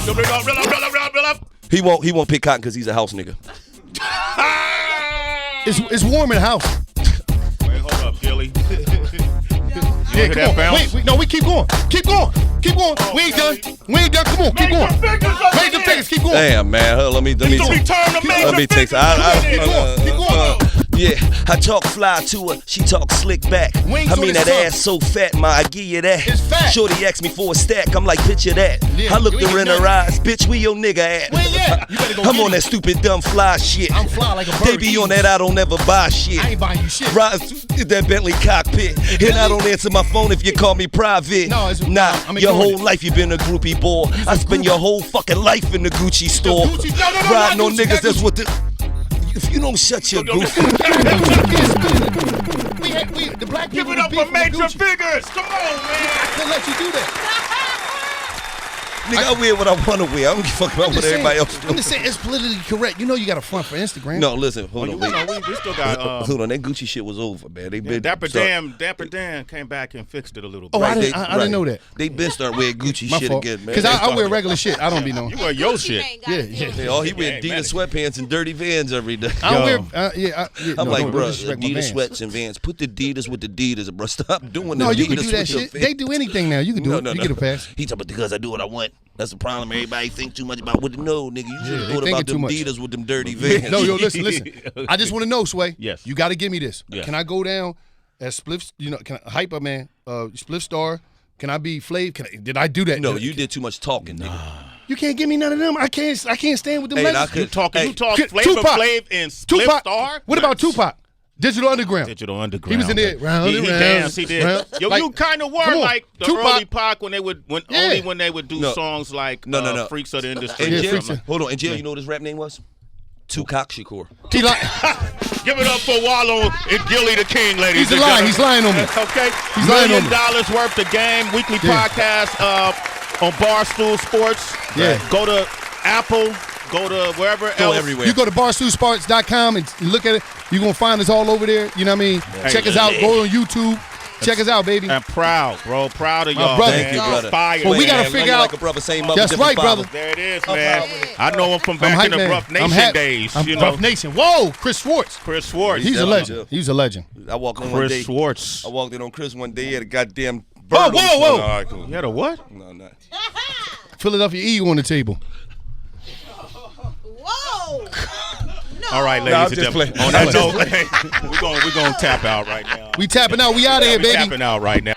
[SPEAKER 4] He won't pick cotton cause he's a house nigga.
[SPEAKER 3] It's warm in the house.
[SPEAKER 1] Wait, hold up, Gillie.
[SPEAKER 3] Yeah, come on. Wait, no, we keep going. Keep going. Keep going. We ain't done. We ain't done. Come on, keep going. Make the fingers. Keep going.
[SPEAKER 4] Damn, man. Let me take.
[SPEAKER 3] Keep going.
[SPEAKER 4] Yeah, I talk fly to her, she talk slick back. I mean that ass so fat, ma, I give you that.
[SPEAKER 3] It's fat.
[SPEAKER 4] Shorty asked me for a stack, I'm like, picture that.
[SPEAKER 3] Yeah,
[SPEAKER 4] I looked her in her eyes, bitch, where your nigga at?
[SPEAKER 3] Where you at? You better go
[SPEAKER 4] I'm on that stupid dumb fly shit.
[SPEAKER 3] I'm fly like a bird.
[SPEAKER 4] They be on that I don't ever buy shit.
[SPEAKER 3] I ain't buying you shit.
[SPEAKER 4] Rise in that Bentley cockpit. And I don't answer my phone if you call me private.
[SPEAKER 3] No,
[SPEAKER 4] nah, your whole life you been a groupie boy. I spend your whole fucking life in the Gucci store. Riding on niggas, that's what the... If you don't shut your goofy.
[SPEAKER 3] The black people
[SPEAKER 1] Give it up for Major Figures. Come on, man.
[SPEAKER 3] I couldn't let you do that.
[SPEAKER 4] Nigga, I wear what I want to wear. I don't give a fuck about what everybody else doing.
[SPEAKER 3] I'm just saying, it's politically correct. You know you got a front for Instagram.
[SPEAKER 4] No, listen, hold on.
[SPEAKER 1] We still got.
[SPEAKER 4] Hold on, that Gucci shit was over, man. They been
[SPEAKER 1] Dapper Dan came back and fixed it a little bit.
[SPEAKER 3] Oh, I didn't know that.
[SPEAKER 4] They been start wearing Gucci
[SPEAKER 3] My
[SPEAKER 4] shit
[SPEAKER 3] fault.
[SPEAKER 4] again, man.
[SPEAKER 3] Because I wear regular shit. I don't be knowing.
[SPEAKER 1] You wear your shit.
[SPEAKER 3] Yeah.
[SPEAKER 4] Oh, he wear Adidas sweatpants and dirty Vans every day.
[SPEAKER 3] I wear.
[SPEAKER 4] I'm like, bro, Adidas sweats and Vans. Put the Adidas with the Adidas, bro. Stop doing that.
[SPEAKER 3] No, you can do that shit. They do anything now. You can do it. You get a pass.
[SPEAKER 4] He talking about because I do what I want. That's the problem. Everybody think too much about what they know, nigga. You should have thought about them Adidas with them dirty Vans.
[SPEAKER 3] No, yo, listen. I just want to know, Sway.
[SPEAKER 1] Yes.
[SPEAKER 3] You got to give me this.
[SPEAKER 1] Yes.
[SPEAKER 3] Can I go down as Spliff? You know, can I, Hyper Man, Spliff Star? Can I be Flav? Did I do that?
[SPEAKER 4] No, you did too much talking, nigga.
[SPEAKER 3] You can't give me none of them. I can't stand with them legends.
[SPEAKER 1] You talk Flavor
[SPEAKER 3] Tupac.
[SPEAKER 1] Flav and Spliff Star.
[SPEAKER 3] What about Tupac? Digital Underground.
[SPEAKER 1] Digital Underground.
[SPEAKER 3] He was in there. Round
[SPEAKER 1] he
[SPEAKER 3] and round,
[SPEAKER 1] danced. He did.
[SPEAKER 3] round.
[SPEAKER 1] Yo,
[SPEAKER 3] Like,
[SPEAKER 1] you kind of were
[SPEAKER 3] come on.
[SPEAKER 1] like the
[SPEAKER 3] Tupac.
[SPEAKER 1] early Pac when they would only when they would do songs like
[SPEAKER 4] No.
[SPEAKER 1] Freaks of the Industry.
[SPEAKER 4] In
[SPEAKER 3] Yeah,
[SPEAKER 4] jail,
[SPEAKER 3] Freaks of-
[SPEAKER 4] hold on. In jail, you know what his rap name was? Tupac Shakur.
[SPEAKER 3] He like,
[SPEAKER 1] Give it up for Wallo and Gillie the King, ladies.
[SPEAKER 3] he's lying. He's lying on me.
[SPEAKER 1] Okay.
[SPEAKER 3] He's lying on me.
[SPEAKER 1] $1 million worth of game. Weekly podcast on Barstool Sports.
[SPEAKER 3] Yeah.
[SPEAKER 1] Go to Apple. Go to wherever
[SPEAKER 4] Go
[SPEAKER 1] else.
[SPEAKER 4] everywhere.
[SPEAKER 3] You go to barstoolsports.com and look at it. You're going to find us all over there. You know what I mean? Check us out. Go on YouTube. Check us out, baby.
[SPEAKER 1] And proud, bro. Proud of y'all,
[SPEAKER 3] brother.
[SPEAKER 1] man.
[SPEAKER 4] Thank you, brother.
[SPEAKER 1] Fire,
[SPEAKER 3] Well, we
[SPEAKER 1] man.
[SPEAKER 3] gotta figure out-
[SPEAKER 4] like a brother, same mother,
[SPEAKER 3] That's
[SPEAKER 4] different
[SPEAKER 3] right, brother.
[SPEAKER 4] father.
[SPEAKER 1] There it is, man. I know him from back
[SPEAKER 3] hype
[SPEAKER 1] in the
[SPEAKER 3] man.
[SPEAKER 1] Rough
[SPEAKER 3] I'm
[SPEAKER 1] Nation
[SPEAKER 3] happy.
[SPEAKER 1] days.
[SPEAKER 3] I'm
[SPEAKER 1] You know,
[SPEAKER 3] Rough Nation. Whoa, Chris Schwartz.
[SPEAKER 1] Chris Schwartz.
[SPEAKER 3] He's a
[SPEAKER 4] Yeah.
[SPEAKER 3] legend. He's a legend.
[SPEAKER 4] I walked in one day.
[SPEAKER 1] Chris Schwartz.
[SPEAKER 4] I walked in on Chris one day. He had a goddamn
[SPEAKER 3] Whoa,
[SPEAKER 4] bird.
[SPEAKER 3] whoa,
[SPEAKER 4] on-
[SPEAKER 3] whoa.
[SPEAKER 4] No, all right, cool.
[SPEAKER 1] You had a what?
[SPEAKER 4] No, not.
[SPEAKER 3] Philadelphia Eagle on the table.
[SPEAKER 2] Whoa.
[SPEAKER 1] All right,
[SPEAKER 4] I'm
[SPEAKER 1] ladies and
[SPEAKER 4] just
[SPEAKER 1] gentlemen.
[SPEAKER 4] playing.
[SPEAKER 1] On that note, we're gonna tap out right now.
[SPEAKER 3] We tapping out. We out of here,
[SPEAKER 1] We
[SPEAKER 3] baby.
[SPEAKER 1] tapping out right now.